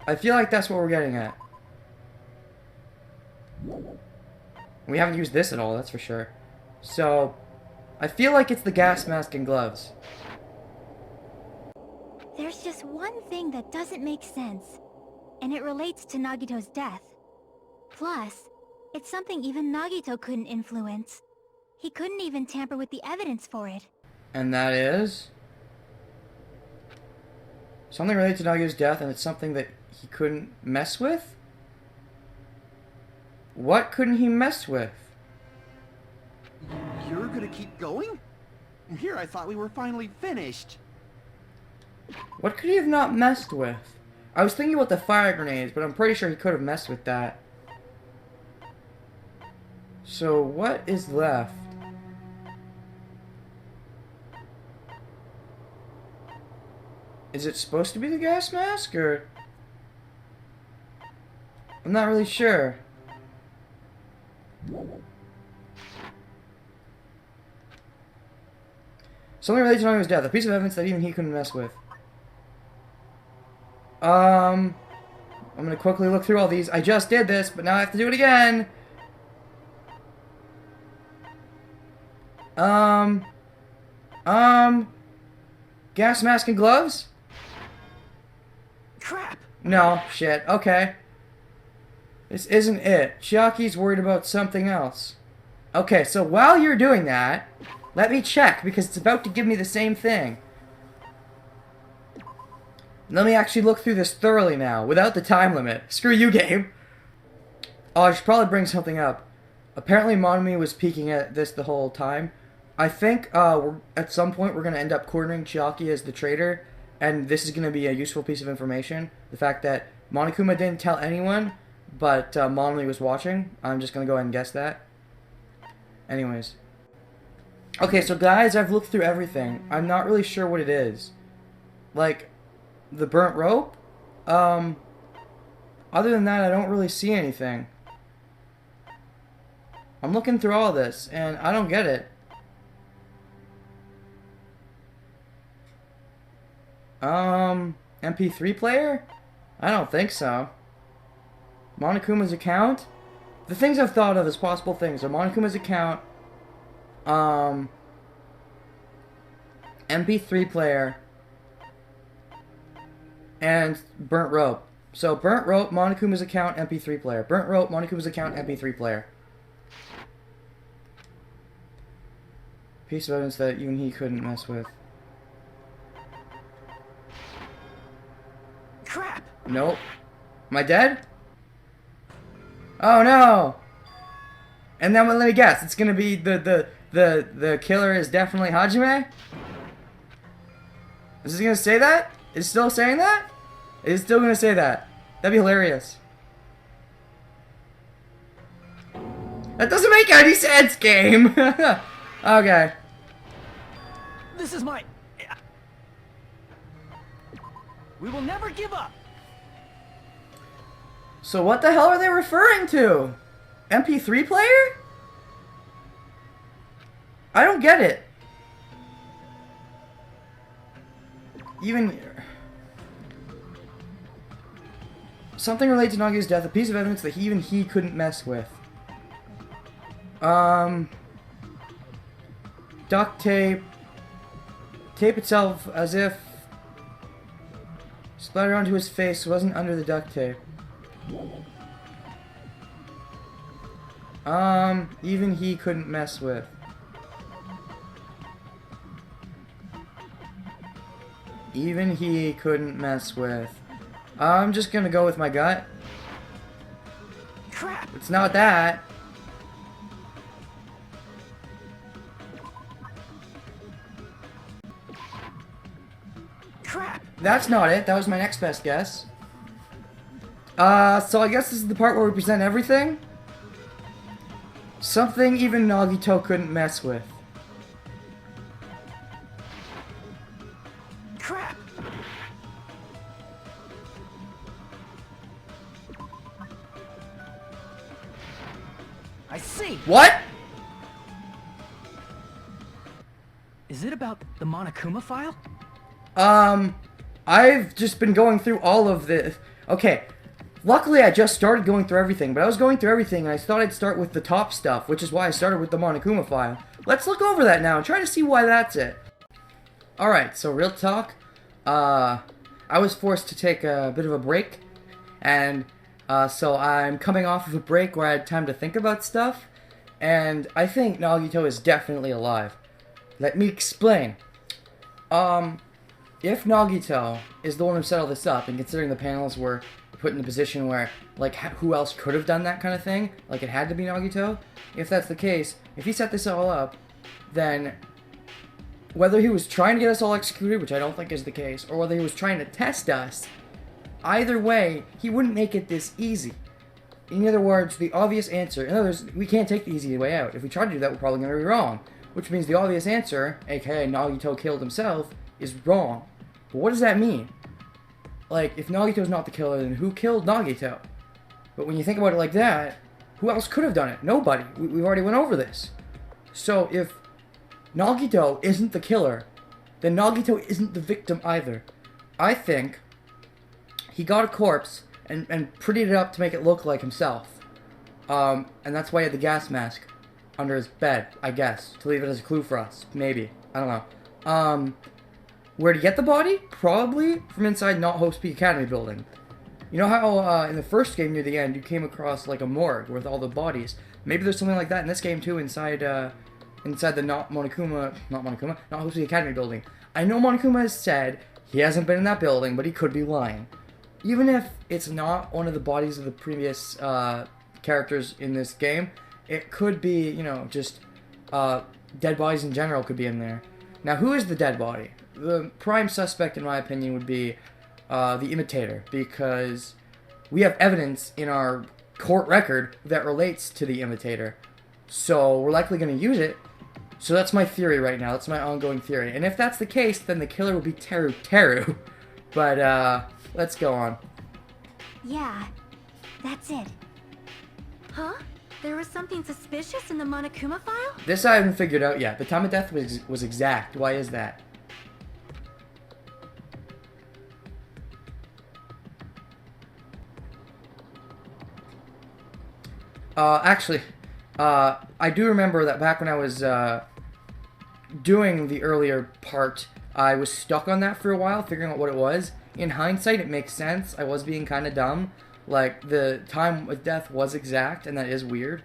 I feel like that's what we're getting at. We haven't used this at all, that's for sure. So, I feel like it's the gas mask and gloves. There's just one thing that doesn't make sense, and it relates to Nagito's death. Plus, it's something even Nagito couldn't influence. He couldn't even tamper with the evidence for it. And that is? Something related to Nagito's death, and it's something that he couldn't mess with? What couldn't he mess with? You're gonna keep going? Here, I thought we were finally finished. What could he have not messed with? I was thinking about the fire grenades, but I'm pretty sure he could have messed with that. So, what is left? Is it supposed to be the gas mask, or... I'm not really sure. Something related to Nagito's death. A piece of evidence that even he couldn't mess with. I'm gonna quickly look through all these. I just did this, but now I have to do it again. Gas mask and gloves? Crap! No, shit. Okay. This isn't it. Chiaki's worried about something else. Okay, so while you're doing that, let me check, because it's about to give me the same thing. Let me actually look through this thoroughly now, without the time limit. Screw you, game. Oh, I should probably bring something up. Apparently, Monami was peeking at this the whole time. I think at some point we're going to end up cornering Chiaki as the traitor, and this is going to be a useful piece of information. The fact that Monokuma didn't tell anyone, but Monami was watching. I'm just going to go ahead and guess that. Anyways. Okay, so guys, I've looked through everything. I'm not really sure what it is. Like, the burnt rope? Other than that, I don't really see anything. I'm looking through all this, and I don't get it. MP3 player? I don't think so. Monokuma's account? The things I've thought of as possible things are Monokuma's account, MP3 player, and burnt rope. So, burnt rope, Monokuma's account, MP3 player. Burnt rope, Monokuma's account, MP3 player. Piece of evidence that even he couldn't mess with. Crap! Nope. Am I dead? Oh no! And then let me guess, it's gonna be the killer is definitely Hajime? Is it gonna say that? Is it still saying that? It's still gonna say that. That'd be hilarious. That doesn't make any sense, game! Okay. This is my... We will never give up! So what the hell are they referring to? MP3 player? I don't get it. even... Something related to Nagito's death, a piece of evidence that even he couldn't mess with. Duct tape. Tape itself as if splattered onto his face, wasn't under the duct tape. Even he couldn't mess with. Even he couldn't mess with. I'm just gonna go with my gut. Crap! It's not that. Crap! That's not it. That was my next best guess. So I guess this is the part where we present everything. Something even Nagito couldn't mess with. Crap! I see! What? Is it about the Monokuma file? I've just been going through all of this. Okay, luckily I just started going through everything, but I was going through everything and I thought I'd start with the top stuff, which is why I started with the Monokuma file. Let's look over that now and try to see why that's it. Alright, so real talk, I was forced to take a bit of a break, and so I'm coming off of a break where I had time to think about stuff, and I think Nagito is definitely alive. Let me explain. If Nagito is the one who set all this up, and considering the panels were put in the position where, like, who else could have done that kind of thing? Like, it had to be Nagito? If that's the case, if he set this all up, then whether he was trying to get us all executed, which I don't think is the case, or whether he was trying to test us, either way, he wouldn't make it this easy. In other words, the obvious answer, in other words, we can't take the easy way out. If we try to do that, we're probably going to be wrong. Which means the obvious answer, aka Nagito killed himself, is wrong. But what does that mean? Like, if Nagito's not the killer, then who killed Nagito? But when you think about it like that, who else could have done it? Nobody. We've already went over this. So if Nagito isn't the killer, then Nagito isn't the victim either. I think he got a corpse and prettied it up to make it look like himself. And that's why he had the gas mask under his bed, I guess, to leave it as a clue for us. Maybe. I don't know. Where'd he get the body? Probably from inside Not Hope Peak Academy building. You know how in the first game near the end you came across like a morgue with all the bodies? Maybe there's something like that in this game too, inside the Not Hope Peak Academy building. I know Monokuma has said he hasn't been in that building, but he could be lying. Even if it's not one of the bodies of the previous characters in this game, it could be, you know, just dead bodies in general could be in there. Now, who is the dead body? The prime suspect, in my opinion, would be the imitator, because we have evidence in our court record that relates to the imitator. So we're likely going to use it. So that's my theory right now. That's my ongoing theory. And if that's the case, then the killer would be Teru. But let's go on. Yeah, that's it. Huh? There was something suspicious in the Monokuma file? This I haven't figured out yet. The time of death was exact. Why is that? Actually, I do remember that back when I was doing the earlier part, I was stuck on that for a while, figuring out what it was. In hindsight, it makes sense. I was being kind of dumb. Like, the time of death was exact, and that is weird.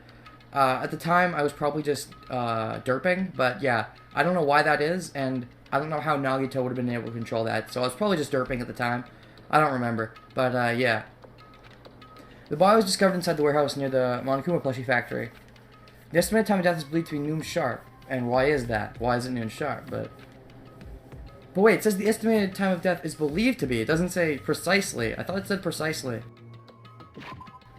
At the time, I was probably just derping, but yeah, I don't know why that is, and I don't know how Nagito would have been able to control that, so I was probably just derping at the time. I don't remember, but yeah. The body was discovered inside the warehouse near the Monokuma plushie factory. The estimated time of death is believed to be noon sharp, and why is that? Why is it noon sharp? But wait, it says the estimated time of death is believed to be. It doesn't say precisely. I thought it said precisely.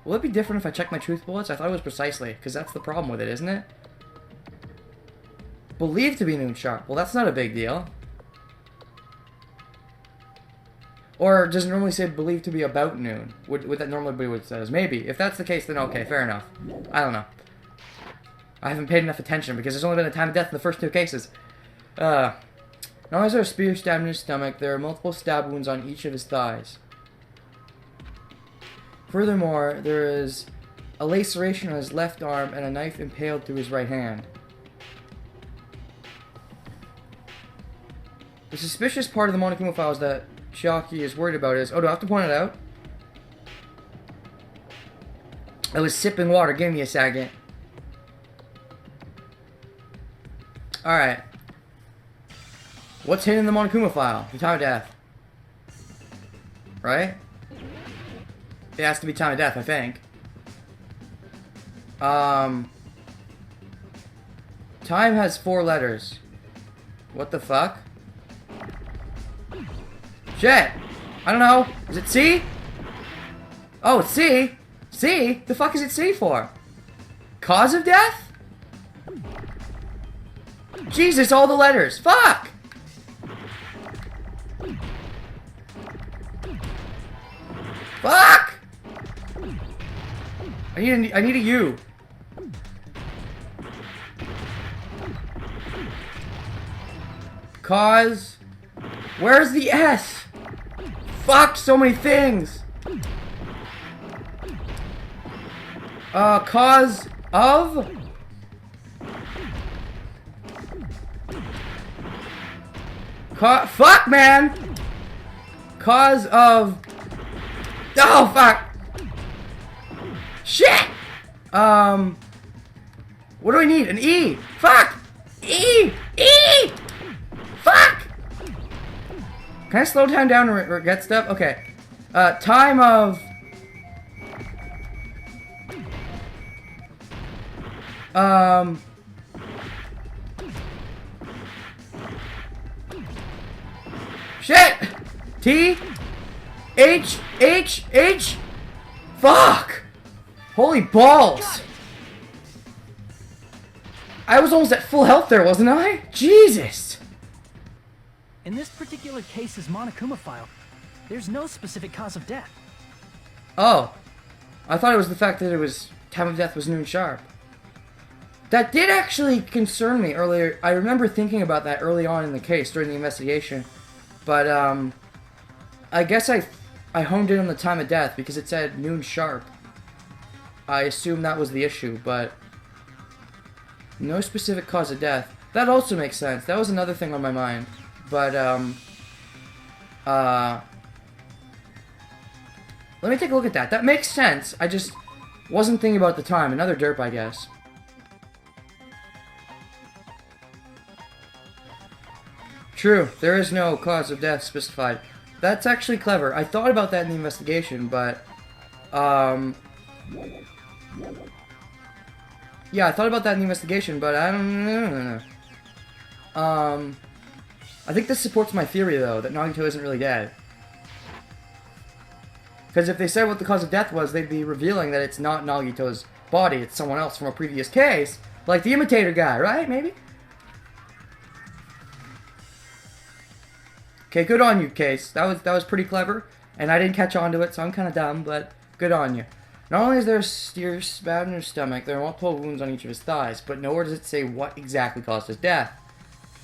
Will it be different if I check my truth bullets? I thought it was precisely, because that's the problem with it, isn't it? Believed to be noon sharp. Well, that's not a big deal. Or does it normally say believed to be about noon? Would that normally be what it says? Maybe. If that's the case, then okay, fair enough. I don't know. I haven't paid enough attention, because there's only been a time of death in the first two cases. Not only is there a spear stabbed in his stomach, there are multiple stab wounds on each of his thighs. Furthermore, there is a laceration on his left arm and a knife impaled through his right hand. The suspicious part of the Monokuma files that Chiaki is worried about is... Oh, do I have to point it out? I was sipping water. Give me a second. Alright. What's hidden in the Monokuma file? The time of death. Right? It has to be time of death, I think. Time has 4 letters. What the fuck? Shit! I don't know. Is it C? Oh, it's C? C? The fuck is it C for? Cause of death? Jesus, all the letters. Fuck! Fuck! I need a U. Cause. Where's the S? Fuck, so many things. Cause of. Fuck, man. Cause of. Oh, fuck. Shit. What do I need? An E. Fuck. E. E. Fuck. Can I slow time down or get stuff? Okay. Time of... Shit! T? H? H? H? Fuck! Holy balls! I was almost at full health there, wasn't I? Jesus! In this particular case's Monokuma file, there's no specific cause of death. Oh. I thought it was the fact that it was... time of death was noon sharp. That did actually concern me earlier. I remember thinking about that early on in the case during the investigation. But, I guess I honed in on the time of death because it said noon sharp. I assumed that was the issue, but... no specific cause of death. That also makes sense. That was another thing on my mind. But, let me take a look at that. That makes sense. I just wasn't thinking about the time. Another derp, I guess. True. There is no cause of death specified. That's actually clever. I thought about that in the investigation, but, yeah, I thought about that in the investigation, but I don't know. I think this supports my theory, though, that Nagito isn't really dead. Because if they said what the cause of death was, they'd be revealing that it's not Nagito's body, it's someone else from a previous case. Like the imitator guy, right? Maybe? Okay, good on you, Case. That was pretty clever, and I didn't catch on to it, so I'm kind of dumb, but good on you. Not only is there a steer spat in his stomach, there are multiple wounds on each of his thighs, but nowhere does it say what exactly caused his death.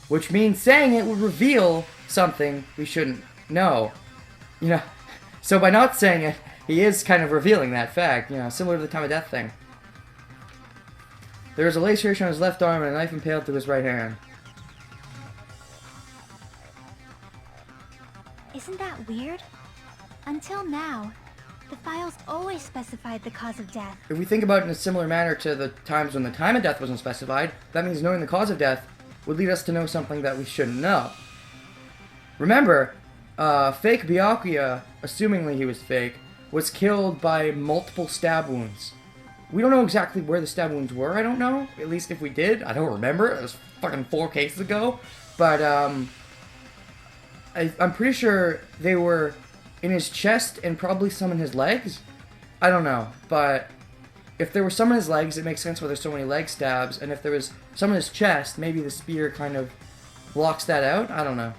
Which means saying it would reveal something we shouldn't know. You know, so by not saying it, he is kind of revealing that fact, you know, similar to the time of death thing. There is a laceration on his left arm and a knife impaled through his right hand. Isn't that weird? Until now, the files always specified the cause of death. If we think about it in a similar manner to the times when the time of death wasn't specified, that means knowing the cause of death would lead us to know something that we shouldn't know. Remember, fake Byakuya, assumingly he was fake, was killed by multiple stab wounds. We don't know exactly where the stab wounds were, I don't know. At least if we did, I don't remember. It was fucking 4 cases ago. But, I'm pretty sure they were in his chest and probably some in his legs. I don't know, but if there were some in his legs, it makes sense why there's so many leg stabs, and if there was some in his chest, maybe the spear kind of blocks that out? I don't know.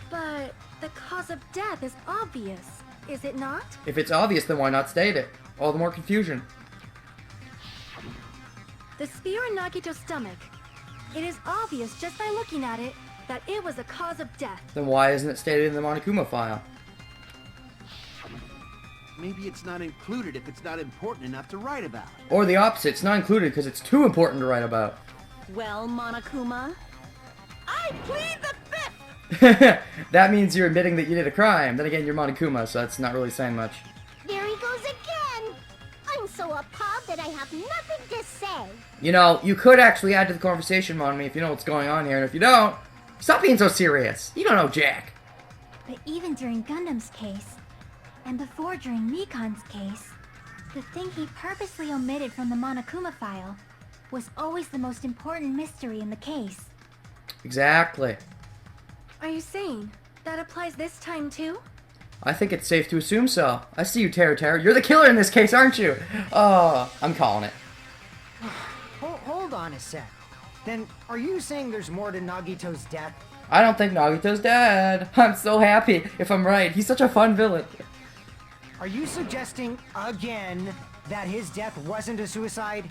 But the cause of death is obvious, is it not? If it's obvious, then why not state it? All the more confusion. The spear in Nagito's stomach. It is obvious just by looking at it, that it was the cause of death. Then why isn't it stated in the Monokuma file? Maybe it's not included if it's not important enough to write about. Or the opposite, it's not included because it's too important to write about. Well, Monokuma, I plead the fifth! That means you're admitting that you did a crime. Then again, you're Monokuma, so that's not really saying much. There he goes again. I'm so appalled that I have nothing to say. You know, you could actually add to the conversation, Monami, if you know what's going on here, and if you don't, stop being so serious. You don't know Jack. But even during Gundam's case, and before during Nikon's case, the thing he purposely omitted from the Monokuma file was always the most important mystery in the case. Exactly. Are you saying that applies this time too? I think it's safe to assume so. I see you, Terra. You're the killer in this case, aren't you? Oh, I'm calling it. Hold on a sec. Then, are you saying there's more to Nagito's death? I don't think Nagito's dead. I'm so happy if I'm right. He's such a fun villain. Are you suggesting, again, that his death wasn't a suicide?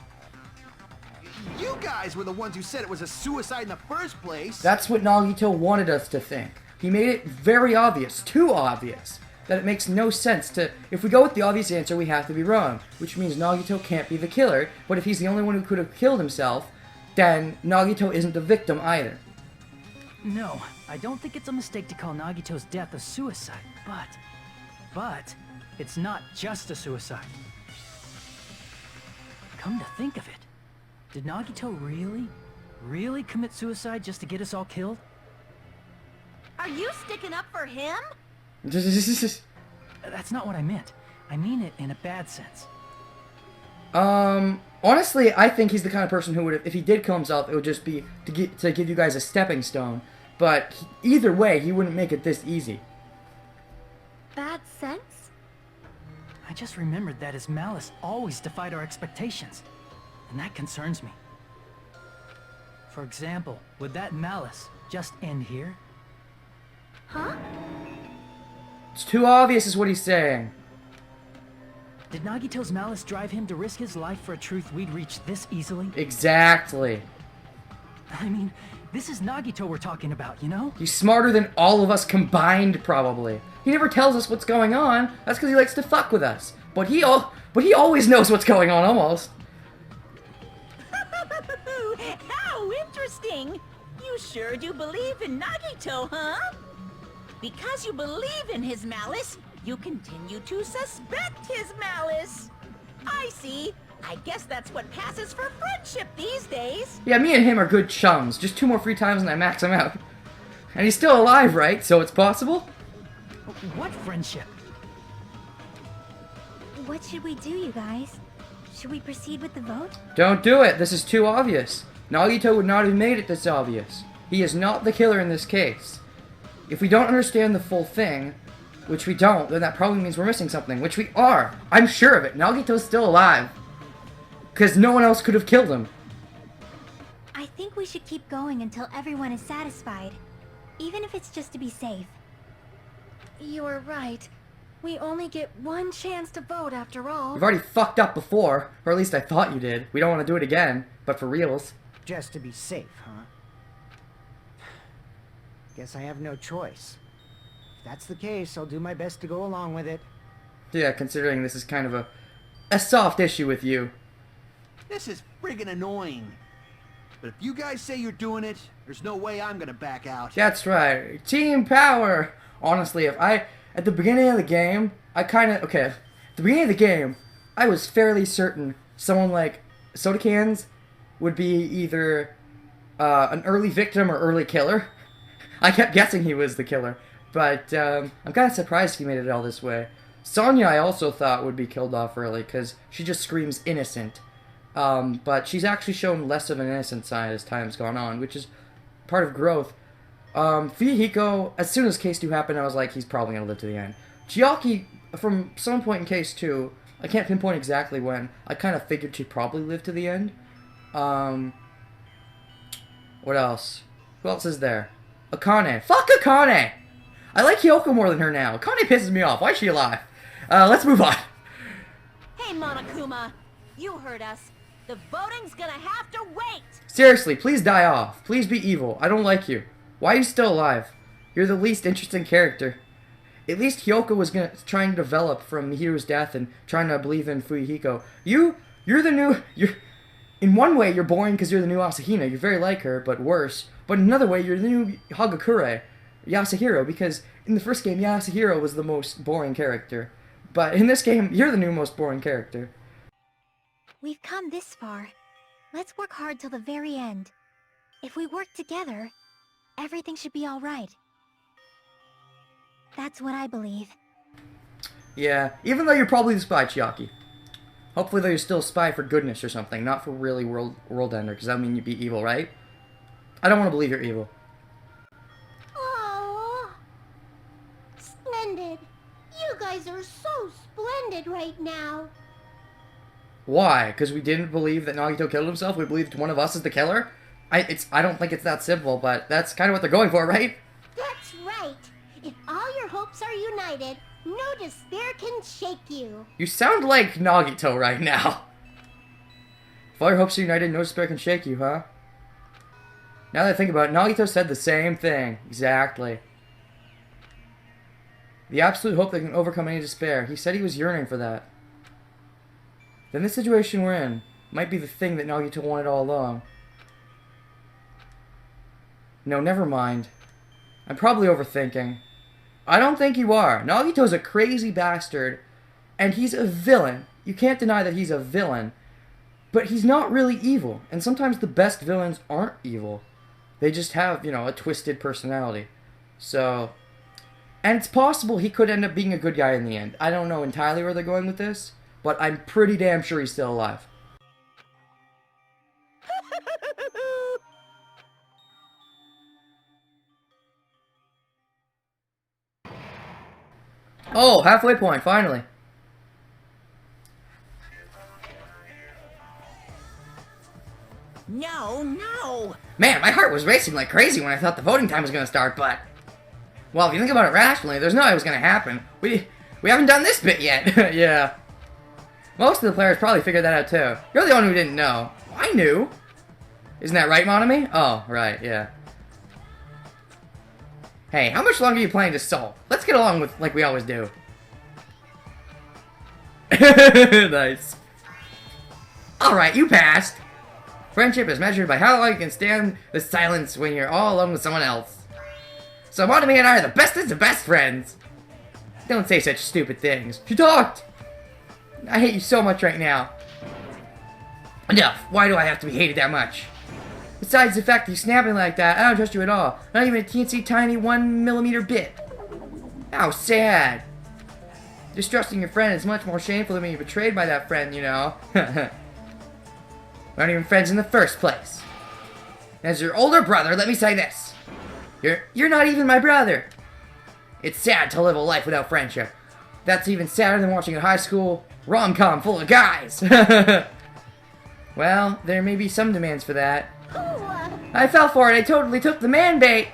You guys were the ones who said it was a suicide in the first place. That's what Nagito wanted us to think. He made it very obvious, too obvious, that it makes no sense to... If we go with the obvious answer, we have to be wrong, which means Nagito can't be the killer, but if he's the only one who could have killed himself, then Nagito isn't the victim either. No, I don't think it's a mistake to call Nagito's death a suicide, but it's not just a suicide. Come to think of it, did Nagito really commit suicide just to get us all killed? Are you sticking up for him? That's not what I meant. I mean it in a bad sense. Honestly, I think he's the kind of person who would, if he did kill himself, it would just be to give you guys a stepping stone. But either way, he wouldn't make it this easy. Bad sense? I just remembered that his malice always defied our expectations, and that concerns me. For example, would that malice just end here? Huh? It's too obvious is what he's saying. Did Nagito's malice drive him to risk his life for a truth we'd reach this easily? Exactly. I mean, this is Nagito we're talking about, you know? He's smarter than all of us combined, probably. He never tells us what's going on. That's because he likes to fuck with us. But he always knows what's going on, almost. How interesting! You sure do believe in Nagito, huh? Because you believe in his malice, you continue to suspect his malice. I see. I guess that's what passes for friendship these days. Yeah, me and him are good chums. Just 2 more free times and I max him out. And he's still alive, right? So it's possible? What friendship? What should we do, you guys? Should we proceed with the vote? Don't do it. This is too obvious. Nagito would not have made it this obvious. He is not the killer in this case. If we don't understand the full thing, which we don't, then that probably means we're missing something, which we are. I'm sure of it. Nagito's still alive. Because no one else could have killed him. I think we should keep going until everyone is satisfied. Even if it's just to be safe. You're right. We only get one chance to vote after all. You've already fucked up before, or at least I thought you did. We don't want to do it again, but for reals. Just to be safe, huh? Guess I have no choice. If that's the case, I'll do my best to go along with it. Yeah, considering this is kind of a soft issue with you. This is friggin' annoying. But if you guys say you're doing it, there's no way I'm gonna back out. That's right. Team power! Honestly, at the beginning of the game, at the beginning of the game, I was fairly certain someone like Soda Cans would be either an early victim or early killer. I kept guessing he was the killer, but I'm kind of surprised he made it all this way. Sonya I also thought would be killed off early, because she just screams innocent. But she's actually shown less of an innocent side as time's gone on, which is part of growth. Fuyuhiko, as soon as Case 2 happened, I was like, he's probably going to live to the end. Chiaki, from some point in Case 2, I can't pinpoint exactly when, I kind of figured she'd probably live to the end. What else? Who else is there? Akane. Fuck Akane! I like Hyoko more than her now. Akane pisses me off. Why is she alive? Let's move on. Hey, Monokuma, you heard us. The voting's gonna have to wait. Seriously, please die off. Please be evil. I don't like you. Why are you still alive? You're the least interesting character. At least Hyoko was trying to develop from Mihiru's death and trying to believe in Fuyuhiko. You're the new... In one way, you're boring because you're the new Asahina. You're very like her, but worse. But in another way, you're the new Hagakure, Yasuhiro, because in the first game, Yasuhiro was the most boring character. But in this game, you're the new most boring character. We've come this far. Let's work hard till the very end. If we work together, everything should be alright. That's what I believe. Yeah, even though you're probably the spy, Chiaki. Hopefully though you're still a spy for goodness or something, not for really world ender, because that would mean you'd be evil, right? I don't want to believe you're evil. Oh, splendid. You guys are so splendid right now. Why? Because we didn't believe that Nagito killed himself? We believed one of us is the killer? I don't think it's that simple, but that's kind of what they're going for, right? That's right. If all your hopes are united, no despair can shake you. You sound like Nagito right now. If all your hopes are united, no despair can shake you, huh? Now that I think about it, Nagito said the same thing. Exactly. The absolute hope that can overcome any despair. He said he was yearning for that. Then the situation we're in might be the thing that Nagito wanted all along. No, never mind. I'm probably overthinking. I don't think you are. Nagito's a crazy bastard, and he's a villain. You can't deny that he's a villain. But he's not really evil, and sometimes the best villains aren't evil. They just have, a twisted personality. So, and it's possible he could end up being a good guy in the end. I don't know entirely where they're going with this, but I'm pretty damn sure he's still alive. Oh, halfway point, finally. No! Man, my heart was racing like crazy when I thought the voting time was going to start, but... Well, if you think about it rationally, there's no way it was going to happen. We haven't done this bit yet. Yeah. Most of the players probably figured that out too. You're the one who didn't know. I knew. Isn't that right, Monami? Oh, right, yeah. Hey, how much longer are you playing this Soul? Let's get along with like we always do. Nice. Alright, you passed. Friendship is measured by how long you can stand the silence when you're all alone with someone else. So Monami and I are the bestest of best friends. Don't say such stupid things. She talked! I hate you so much right now. Enough. Why do I have to be hated that much? Besides the fact that you're snapping like that, I don't trust you at all. Not even a teensy tiny 1mm bit. How sad. Distrusting your friend is much more shameful than being betrayed by that friend, We aren't even friends in the first place. As your older brother, let me say this. You're not even my brother. It's sad to live a life without friendship. That's even sadder than watching a high school rom-com full of guys. Well, there may be some demands for that. I fell for it. I totally took the man bait.